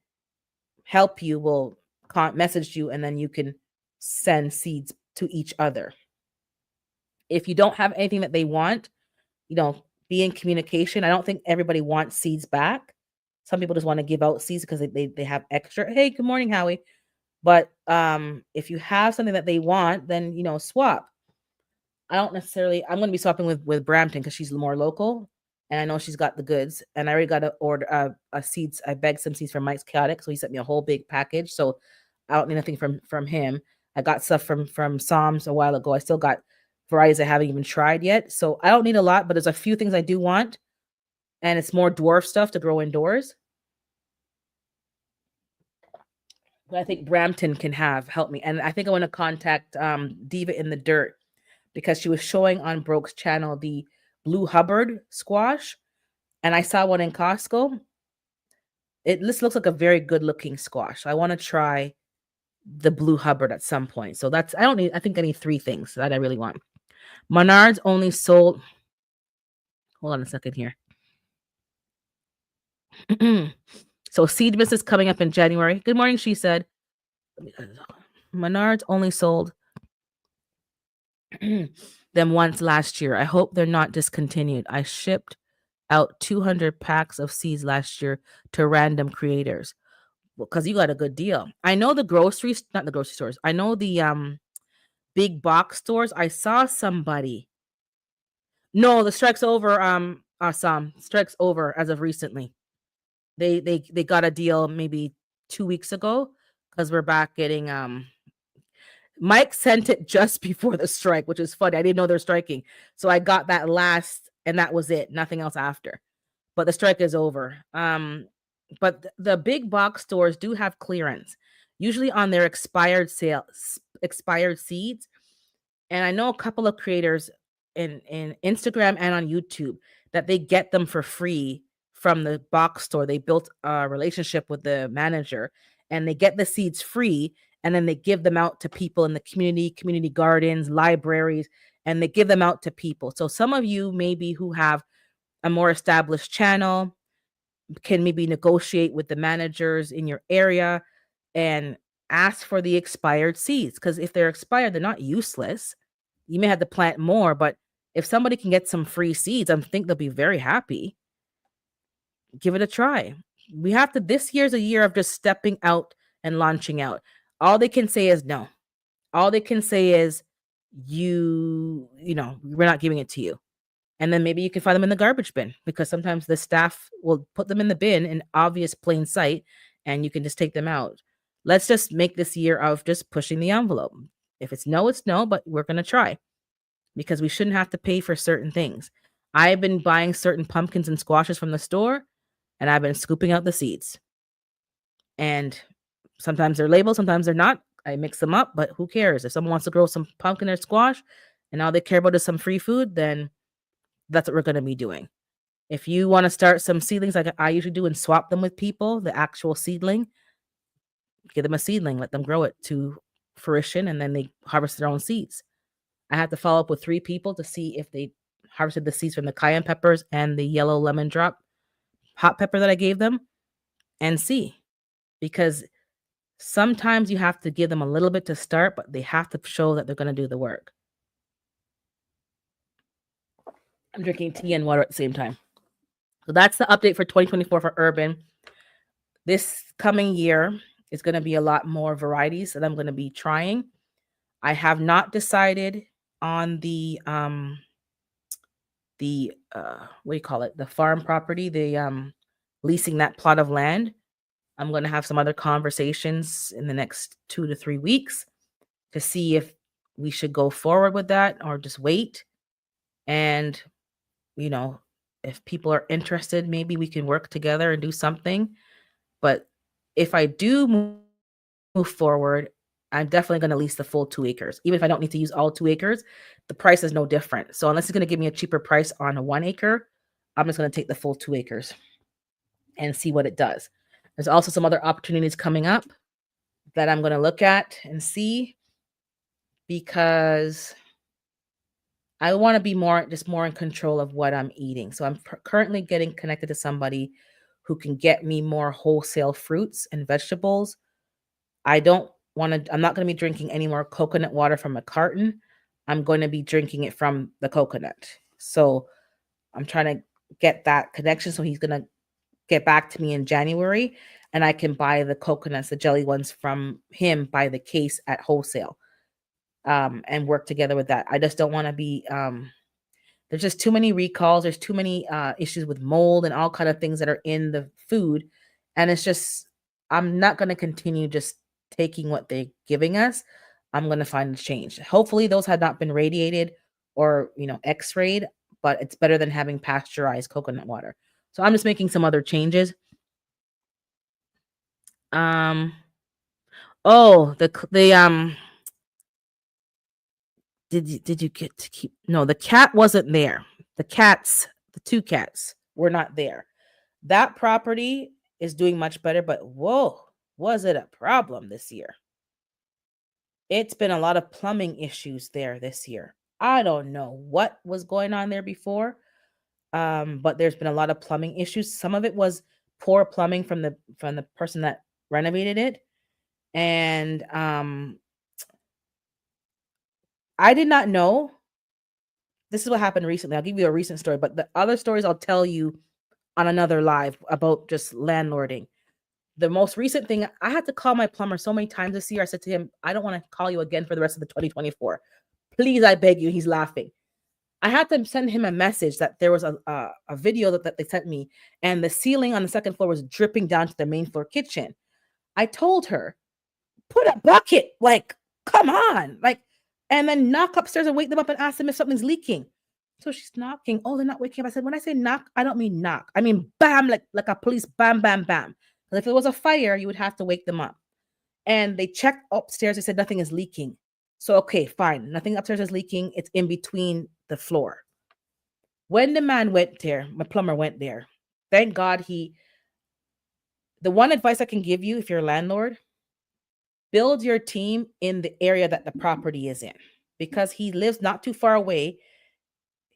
help you will message you, and then you can send seeds to each other. If you don't have anything that they want, be in communication. I don't think everybody wants seeds back. Some people just want to give out seeds because they have extra. Hey, good morning, Howie. But if you have something that they want, then swap. I don't necessarily. I'm going to be swapping with Brampton because she's more local, and I know she's got the goods. And I already got to order a seeds. I begged some seeds from Mike's Chaotic, so he sent me a whole big package. So I don't need nothing from him. I got stuff from Psalms a while ago. I still got varieties I haven't even tried yet. So I don't need a lot, but there's a few things I do want, and it's more dwarf stuff to grow indoors. But I think Brampton can help me, and I think I want to contact Diva in the Dirt because she was showing on Broke's channel the Blue Hubbard squash, and I saw one in Costco. It just looks like a very good looking squash. I want to try the Blue Hubbard at some point. So that's I don't need. I think I need three things that I really want. Menards only sold. Hold on a second here. So Seedmas is coming up in January. Good morning, she said. Menards only sold them once last year. I hope they're not discontinued. I shipped out 200 packs of seeds last year to random creators because you got a good deal. I know the groceries, not the grocery stores. I know the big box stores. I saw somebody. No, the strike's over. Assam strike's over as of recently. They got a deal maybe 2 weeks ago because we're back getting Mike sent it just before the strike, which is funny. I didn't know they're striking. So I got that last and that was it. Nothing else after. But the strike is over. But the big box stores do have clearance, usually on their expired seeds. And I know a couple of creators in Instagram and on YouTube that they get them for free from the box store. They built a relationship with the manager and they get the seeds free and then they give them out to people in the community gardens, libraries, and they give them out to people. So some of you maybe who have a more established channel can maybe negotiate with the managers in your area and ask for the expired seeds because if they're expired, they're not useless. You may have to plant more, but if somebody can get some free seeds, I think they'll be very happy. Give it a try. We have to, this year's a year of just stepping out and launching out. All they can say is no. All they can say is we're not giving it to you. And then maybe you can find them in the garbage bin because sometimes the staff will put them in the bin in obvious plain sight and you can just take them out. Let's just make this year of just pushing the envelope. If it's no, it's no, but we're going to try because we shouldn't have to pay for certain things. I've been buying certain pumpkins and squashes from the store and I've been scooping out the seeds. And sometimes they're labeled, sometimes they're not. I mix them up, but who cares? If someone wants to grow some pumpkin or squash and all they care about is some free food, then that's what we're going to be doing. If you want to start some seedlings like I usually do and swap them with people, the actual seedling, give them a seedling, let them grow it to fruition, and then they harvest their own seeds. I had to follow up with 3 people to see if they harvested the seeds from the cayenne peppers and the yellow lemon drop hot pepper that I gave them and see. Because sometimes you have to give them a little bit to start, but they have to show that they're going to do the work. I'm drinking tea and water at the same time. So that's the update for 2024 for urban. This coming year is going to be a lot more varieties that I'm going to be trying. I have not decided on the what do you call it? The farm property, the leasing that plot of land. I'm going to have some other conversations in the next 2 to 3 weeks to see if we should go forward with that or just wait. And if people are interested, maybe we can work together and do something. But if I do move forward, I'm definitely going to lease the full 2 acres. Even if I don't need to use all 2 acres, the price is no different. So unless it's going to give me a cheaper price on a 1 acre, I'm just going to take the full 2 acres and see what it does. There's also some other opportunities coming up that I'm going to look at and see because I want to be more in control of what I'm eating. So I'm currently getting connected to somebody who can get me more wholesale fruits and vegetables. I'm not going to be drinking any more coconut water from a carton. I'm going to be drinking it from the coconut. So I'm trying to get that connection. So he's going to get back to me in January. and I can buy the coconuts, the jelly ones from him by the case at wholesale, and work together with that. I just don't want to be there's just too many recalls. There's too many issues with mold and all kind of things that are in the food, and it's just I'm not going to continue just taking what they're giving us. I'm going to find a change. Hopefully, those had not been radiated or X-rayed, but it's better than having pasteurized coconut water. So I'm just making some other changes. Um. Oh, the did you get to keep? No, the cat wasn't there. The two cats were not there. That property is doing much better, but whoa, was it a problem this year? It's been a lot of plumbing issues there this year. I don't know what was going on there before, but there's been a lot of plumbing issues. Some of it was poor plumbing from the person that renovated it, and I did not know. This is what happened recently. I'll give you a recent story, but the other stories I'll tell you on another live about just landlording. The most recent thing, I had to call my plumber so many times this year. I said to him, I don't want to call you again for the rest of the 2024. Please, I beg you. He's laughing. I had to send him a message that there was a video that they sent me, and the ceiling on the second floor was dripping down to the main floor kitchen. I told her, put a bucket, like, come on, like, and then knock upstairs and wake them up and ask them if something's leaking. So she's knocking. Oh, they're not waking up. I said, when I say knock, I don't mean knock. I mean bam, like a police bam, bam, bam. Because if it was a fire, you would have to wake them up. And they checked upstairs. They said nothing is leaking. So, okay, fine. Nothing upstairs is leaking. It's in between the floor. When the man went there, my plumber went there. Thank God the one advice I can give you if you're a landlord, build your team in the area that the property is in, because he lives not too far away.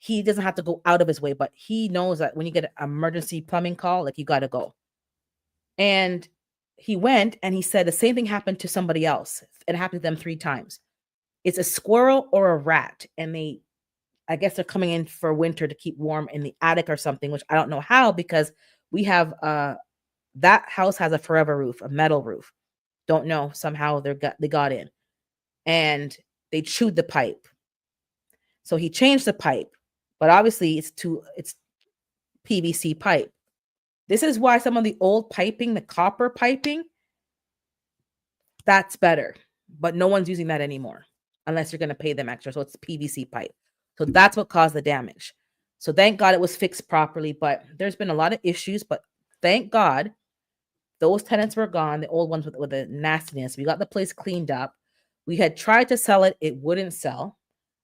He doesn't have to go out of his way, but he knows that when you get an emergency plumbing call, like, you got to go. And he went and he said the same thing happened to somebody else. It happened to them 3 times. It's a squirrel or a rat, and I guess they're coming in for winter to keep warm in the attic or something, which I don't know how, because we have that house has a forever roof, a metal roof. Don't know, somehow they got in, and they chewed the pipe. So he changed the pipe, but obviously it's PVC pipe. This is why some of the old piping, the copper piping, that's better, but no one's using that anymore unless you're going to pay them extra. So it's PVC pipe. So that's what caused the damage. So thank God it was fixed properly, but there's been a lot of issues, but thank God those tenants were gone, the old ones with the nastiness. We got the place cleaned up. We had tried to sell it. It wouldn't sell.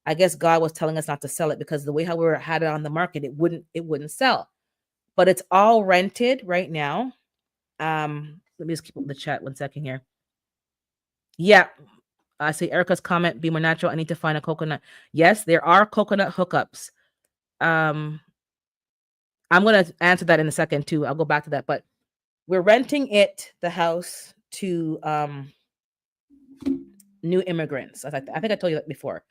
I guess God was telling us not to sell it because the way how we had it on the market, it wouldn't sell. But it's all rented right now. Let me just keep up the chat 1 second here. Yeah. I see Erica's comment, be more natural. I need to find a coconut. Yes, there are coconut hookups. I'm going to answer that in a second too. I'll go back to that. But we're renting the house to new immigrants. I think I told you that before.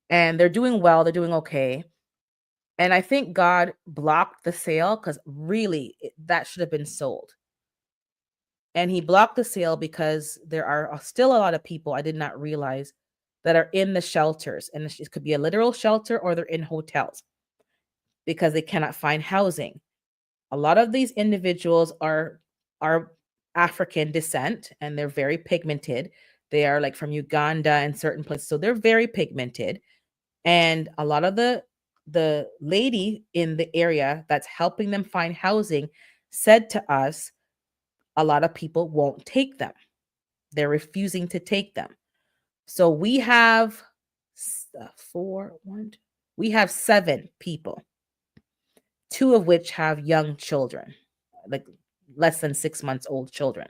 And they're doing well. They're doing okay. And I think God blocked the sale because really that should have been sold. And he blocked the sale because there are still a lot of people I did not realize that are in the shelters. And it could be a literal shelter or they're in hotels because they cannot find housing. A lot of these individuals are African descent, and they're very pigmented. They are like from Uganda and certain places. So they're very pigmented. And a lot of the lady in the area that's helping them find housing said to us, a lot of people won't take them. They're refusing to take them. So we have we have 7 people, 2 of which have young children, like less than 6 months old children.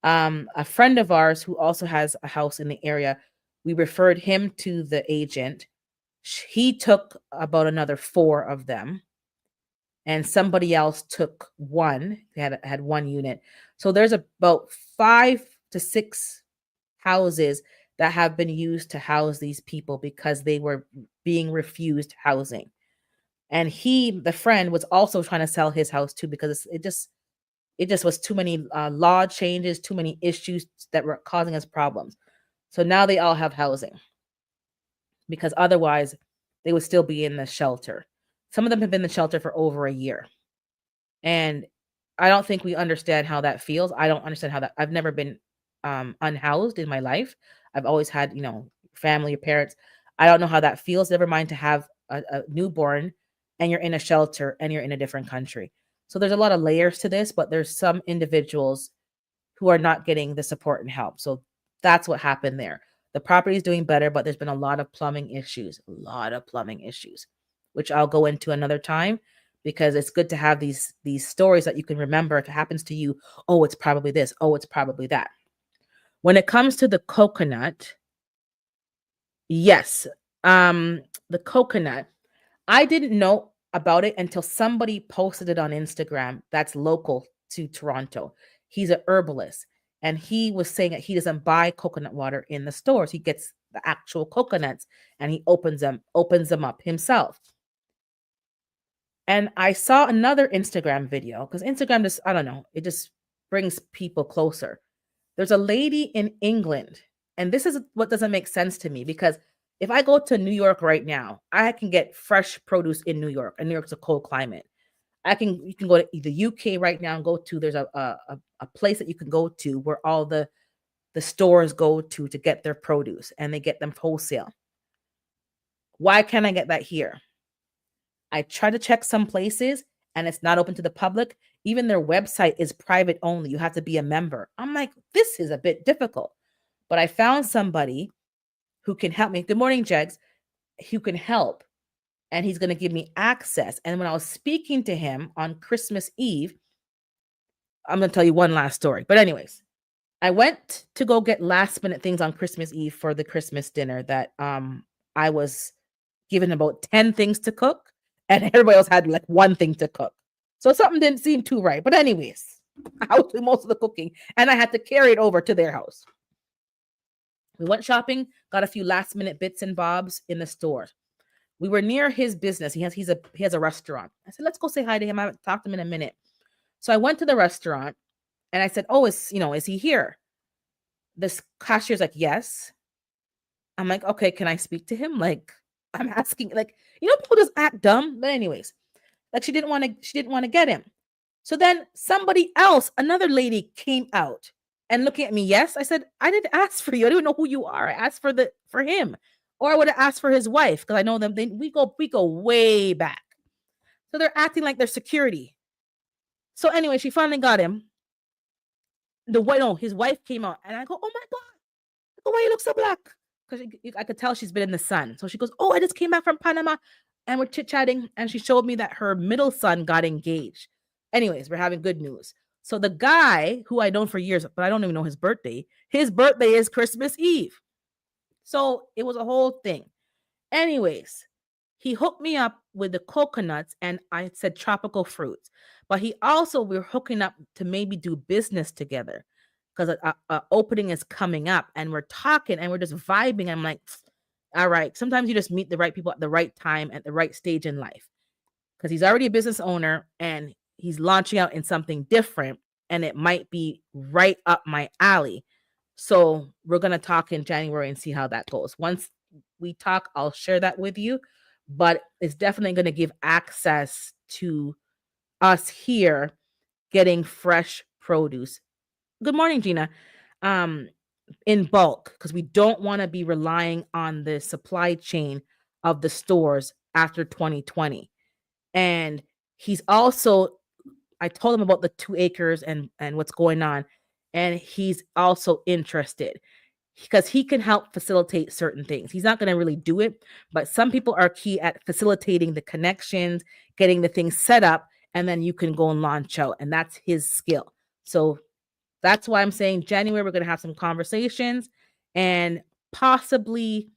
A friend of ours who also has a house in the area, we referred him to the agent. He took about another 4 of them, and somebody else took 1. They had 1 unit. So there's about 5 to 6 houses that have been used to house these people because they were being refused housing. And the friend was also trying to sell his house too because it It just was too many law changes, too many issues that were causing us problems. So now they all have housing, because otherwise they would still be in the shelter. Some of them have been in the shelter for over a year. And I don't think we understand how that feels. I don't understand how that. I've never been unhoused in my life. I've always had, family or parents. I don't know how that feels. Never mind to have a newborn and you're in a shelter and you're in a different country. So there's a lot of layers to this, but there's some individuals who are not getting the support and help. So that's what happened there. The property is doing better, but there's been a lot of plumbing issues, which I'll go into another time, because it's good to have these stories that you can remember if it happens to you. Oh, it's probably this. Oh, it's probably that. When it comes to the coconut, yes, the coconut, I didn't know about it until somebody posted it on Instagram that's local to Toronto. He's a herbalist, and he was saying that he doesn't buy coconut water in the stores. He gets the actual coconuts and he opens them up himself. And I saw another Instagram video, because Instagram just, I don't know, it just brings people closer. There's a lady in England, and this is what doesn't make sense to me, because if I go to New York right now, I can get fresh produce in New York, and New York's a cold climate. You can go to the UK right now and there's a place that you can go to where all the stores go to get their produce, and they get them wholesale. Why can't I get that here? I try to check some places and it's not open to the public. Even their website is private only. You have to be a member. I'm like, this is a bit difficult. But I found somebody who can help me. Good morning, Jegs. Who can help. And he's going to give me access. And when I was speaking to him on Christmas Eve, I'm going to tell you one last story. But anyways, I went to go get last minute things on Christmas Eve for the Christmas dinner that I was given about 10 things to cook, and everybody else had like one thing to cook. So something didn't seem too right. But anyways, I was doing most of the cooking, and I had to carry it over to their house. We went shopping, got a few last minute bits and bobs in the store. We were near his business. He has a restaurant. I said, let's go say hi to him. I haven't talked to him in a minute. So I went to the restaurant and I said, oh, is he here? This cashier's like, yes. I'm like, okay, can I speak to him? Like, I'm asking, like, people just act dumb. But anyways, like she didn't want to get him. So then somebody else, another lady came out and looking at me. Yes, I said, I didn't ask for you. I don't know who you are. I asked for him, or I would have asked for his wife, because I know them. We go way back. So they're acting like they're security. So anyway, she finally got him. His wife came out, and I go, oh my God, why you look so black? Because I could tell she's been in the sun. So she goes, oh, I just came back from Panama, and we're chit-chatting, and she showed me that her middle son got engaged. Anyways, we're having good news. So the guy who I've known for years, but I don't even know his birthday is Christmas Eve. So it was a whole thing. Anyways, he hooked me up with the coconuts, and I said tropical fruits. But we're hooking up to maybe do business together, because a opening is coming up, and we're talking and we're just vibing. I'm like, all right. Sometimes you just meet the right people at the right time, at the right stage in life, because he's already a business owner and he's launching out in something different, and it might be right up my alley. So we're going to talk in January and see how that goes. Once we talk, I'll share that with you, but it's definitely going to give access to us here getting fresh produce. Good morning, Gina. In bulk, because we don't want to be relying on the supply chain of the stores after 2020. And I told him about the 2 acres and what's going on, and he's also interested, because he can help facilitate certain things. He's not going to really do it, but some people are key at facilitating the connections, getting the things set up, and then you can go and launch out, and that's his skill. So that's why I'm saying January, we're going to have some conversations and possibly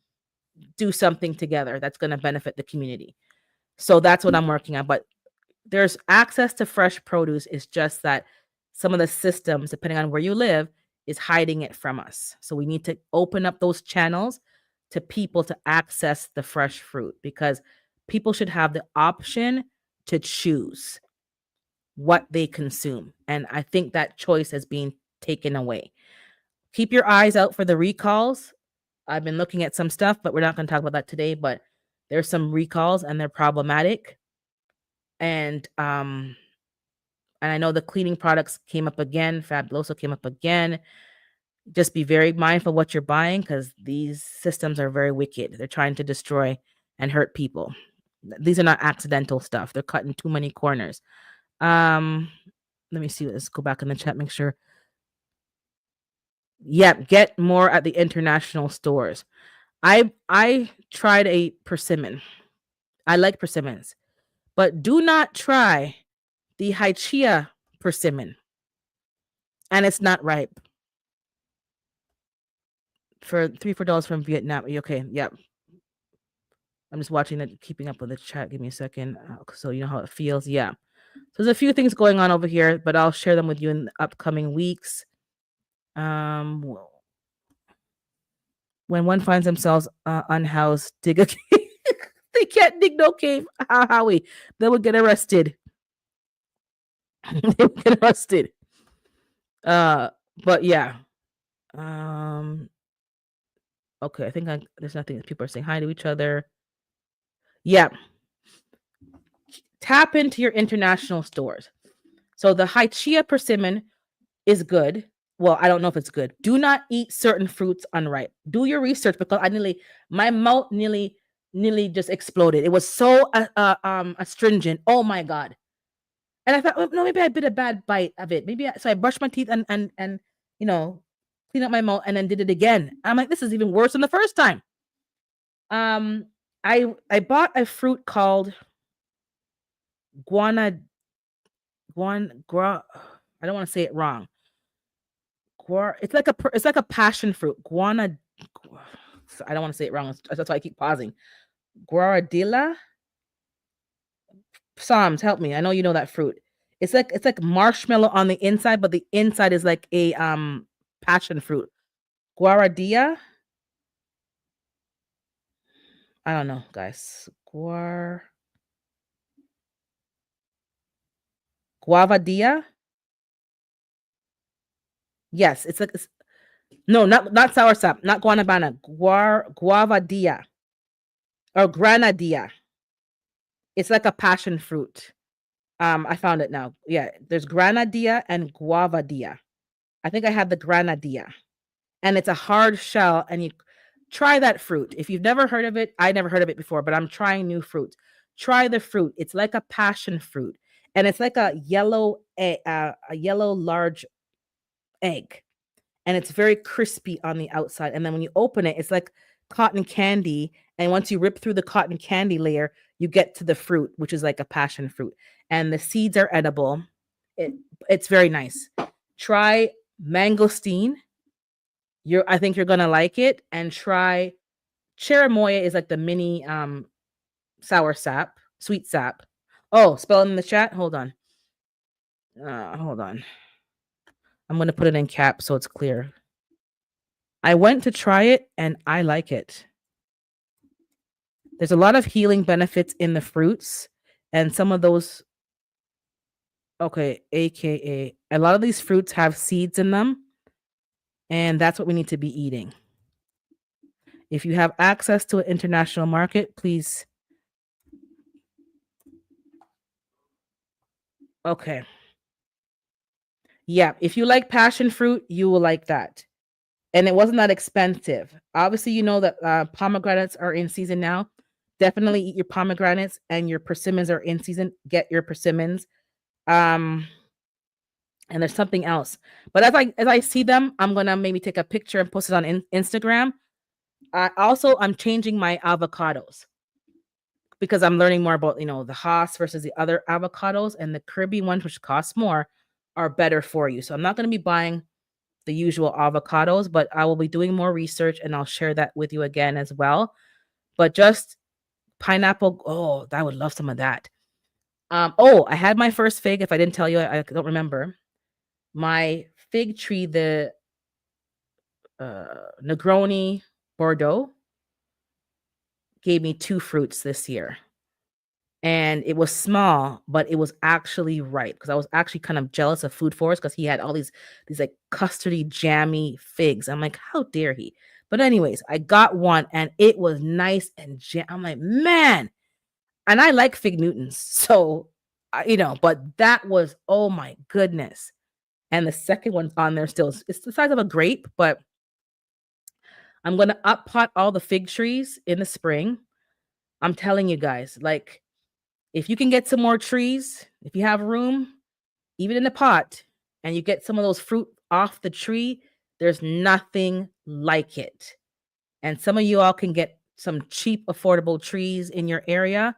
do something together that's going to benefit the community. So that's what I'm working on. But there's access to fresh produce. It's just that some of the systems, depending on where you live, is hiding it from us. So we need to open up those channels to people to access the fresh fruit, because people should have the option to choose. what they consume. And I think that choice has been taken away. Keep your eyes out for the recalls. I've been looking at some stuff, but we're not going to talk about that today. But there's some recalls and they're problematic. And I know the cleaning products came up again. Fabuloso came up again. Just be very mindful what you're buying because these systems are very wicked. They're trying to destroy and hurt people. These are not accidental stuff. They're cutting too many corners. Let me see. Let's go back in the chat. Make sure. Yep, get more at the international stores. I tried a persimmon. I like persimmons, but do not try the Haichia persimmon, and it's not ripe. For $3-4 from Vietnam. Okay, yep. I'm just watching it, keeping up with the chat. Give me a second, so you know how it feels. Yeah. So there's a few things going on over here, but I'll share them with you in the upcoming weeks. When one finds themselves unhoused, dig a cave. They can't dig no cave. Howie, they would get arrested. They would get arrested. But yeah. Okay, I think there's nothing. People are saying hi to each other. Yeah. Tap into your international stores. So the Haichia persimmon is good. Well, I don't know if it's good. Do not eat certain fruits unripe. Do your research because my mouth nearly just exploded. It was so astringent. Oh my god! And I thought, well, no, maybe I bit a bad bite of it. So I brushed my teeth and you know clean up my mouth and then did it again. I'm like, this is even worse than the first time. I bought a fruit called guana I don't want to say it wrong. It's like a passion fruit. I don't want to say it wrong. That's why I keep pausing. Guaradilla. Psalms, help me. I know you know that fruit. It's like marshmallow on the inside, but the inside is like a passion fruit. Guaradilla. I don't know, guys. Guavadilla. Yes, no, not soursop, not guanabana. Guavadilla or granadilla. It's like a passion fruit. I found it now. Yeah, there's granadilla and guavadilla. I think I have the granadilla, and it's a hard shell. And you try that fruit. If you've never heard of it, I never heard of it before, but I'm trying new fruits. Try the fruit. It's like a passion fruit, and it's like a yellow large egg, and it's very crispy on the outside. And then when you open it, it's like cotton candy. And once you rip through the cotton candy layer, you get to the fruit, which is like a passion fruit. And the seeds are edible. It's very nice. Try mangosteen. I think you're gonna like it. And try cherimoya is like the mini sour sap, sweet sap. Oh, spell it in the chat. Hold on. Hold on. I'm gonna put it in caps so it's clear. I went to try it and I like it. There's a lot of healing benefits in the fruits, and some of those. Okay, AKA a lot of these fruits have seeds in them, and that's what we need to be eating. If you have access to an international market, please. Okay. Yeah, if you like passion fruit, you will like that. And it wasn't that expensive. Obviously, you know that pomegranates are in season now. Definitely eat your pomegranates, and your persimmons are in season. Get your persimmons. And there's something else. But as I see them, I'm gonna maybe take a picture and post it on Instagram. I'm changing my avocados because I'm learning more about the Haas versus the other avocados, and the Caribbean ones, which cost more, are better for you. So I'm not gonna be buying the usual avocados, but I will be doing more research and I'll share that with you again as well. But just pineapple, oh, I would love some of that. I had my first fig. If I didn't tell you, I don't remember. My fig tree, the Negroni Bordeaux, gave me 2 fruits this year. and it was small, but it was actually ripe because I was actually kind of jealous of Food Forest because he had all these like custardy, jammy figs. I'm like, how dare he? But anyways, I got one and it was nice and I'm like, man, and I like fig Newtons, so but that was, oh my goodness. And the second one's on there still. It's the size of a grape, but I'm gonna up pot all the fig trees in the spring. I'm telling you guys, like, if you can get some more trees, if you have room, even in the pot, and you get some of those fruit off the tree, there's nothing like it. And some of you all can get some cheap, affordable trees in your area.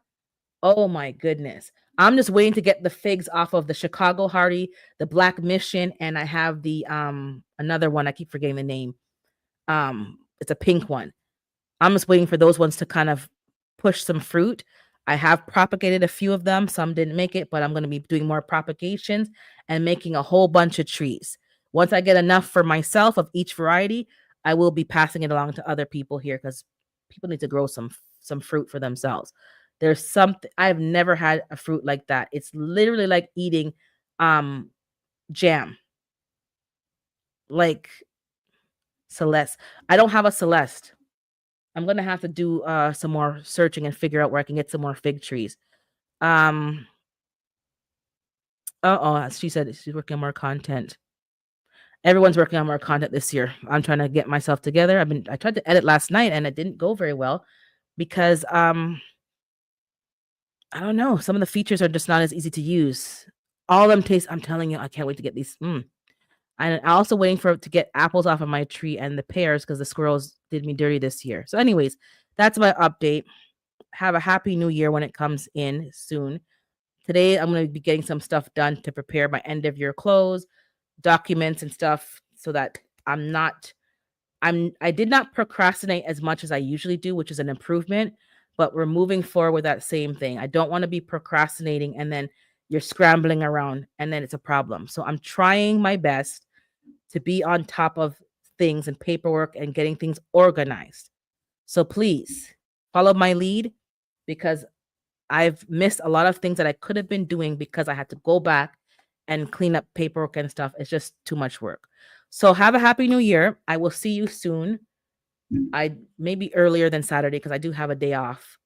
Oh my goodness. I'm just waiting to get the figs off of the Chicago Hardy, the Black Mission, and I have the another one. I keep forgetting the name. It's a pink one. I'm just waiting for those ones to kind of push some fruit. I have propagated a few of them. Some didn't make it, but I'm going to be doing more propagations and making a whole bunch of trees. Once I get enough for myself of each variety, I will be passing it along to other people here because people need to grow some fruit for themselves. There's something I've never had a fruit like that. It's literally like eating jam. Like Celeste. I don't have a Celeste. I'm gonna have to do some more searching and figure out where I can get some more fig trees. Um she said she's working on more content. Everyone's working on more content this year. I'm trying to get myself together. I tried to edit last night and it didn't go very well because I don't know. Some of the features are just not as easy to use. All of them taste, I'm telling you, I can't wait to get these. And I'm also waiting to get apples off of my tree and the pears because the squirrels did me dirty this year. So, anyways, that's my update. Have a happy new year when it comes in soon. Today, I'm going to be getting some stuff done to prepare my end of year close, documents and stuff so that I did not procrastinate as much as I usually do, which is an improvement, but we're moving forward with that same thing. I don't want to be procrastinating and then you're scrambling around and then it's a problem. So I'm trying my best to be on top of things and paperwork and getting things organized. So please follow my lead because I've missed a lot of things that I could have been doing because I had to go back and clean up paperwork and stuff. It's just too much work. So have a happy new year. I will see you soon. I maybe earlier than Saturday because I do have a day off.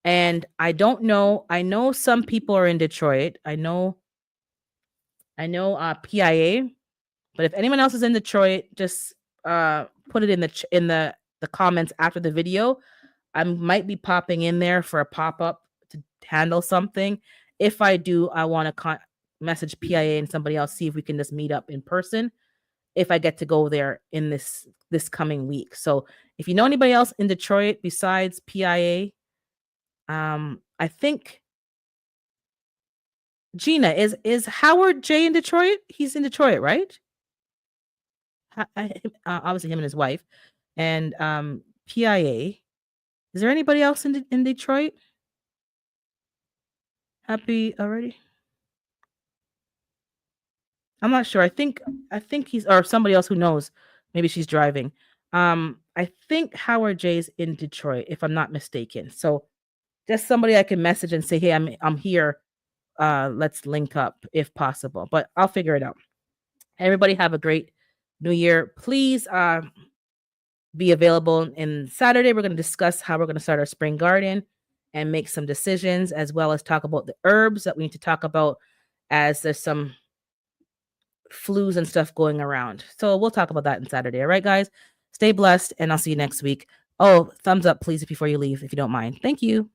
And I don't know. I know some people are in Detroit. I know PIA, but if anyone else is in Detroit, just put it in the comments after the video. I might be popping in there for a pop-up to handle something. If I do, I want to message PIA and somebody else, see if we can just meet up in person if I get to go there in this coming week. So if you know anybody else in Detroit besides PIA, I think Gina is Howard J in Detroit. He's in Detroit, right? Obviously him and his wife, and PIA. Is there anybody else in Detroit? Happy already? I'm not sure. I think he's or somebody else who knows. Maybe she's driving. I think Howard J's in Detroit, if I'm not mistaken. So just somebody I can message and say, hey, I'm here. Let's link up if possible. But I'll figure it out. Everybody have a great new year. Please be available in Saturday. We're going to discuss how we're going to start our spring garden and make some decisions, as well as talk about the herbs that we need to talk about as there's some flus and stuff going around. So we'll talk about that on Saturday. All right, guys, stay blessed and I'll see you next week. Oh, thumbs up, please, before you leave, if you don't mind. Thank you.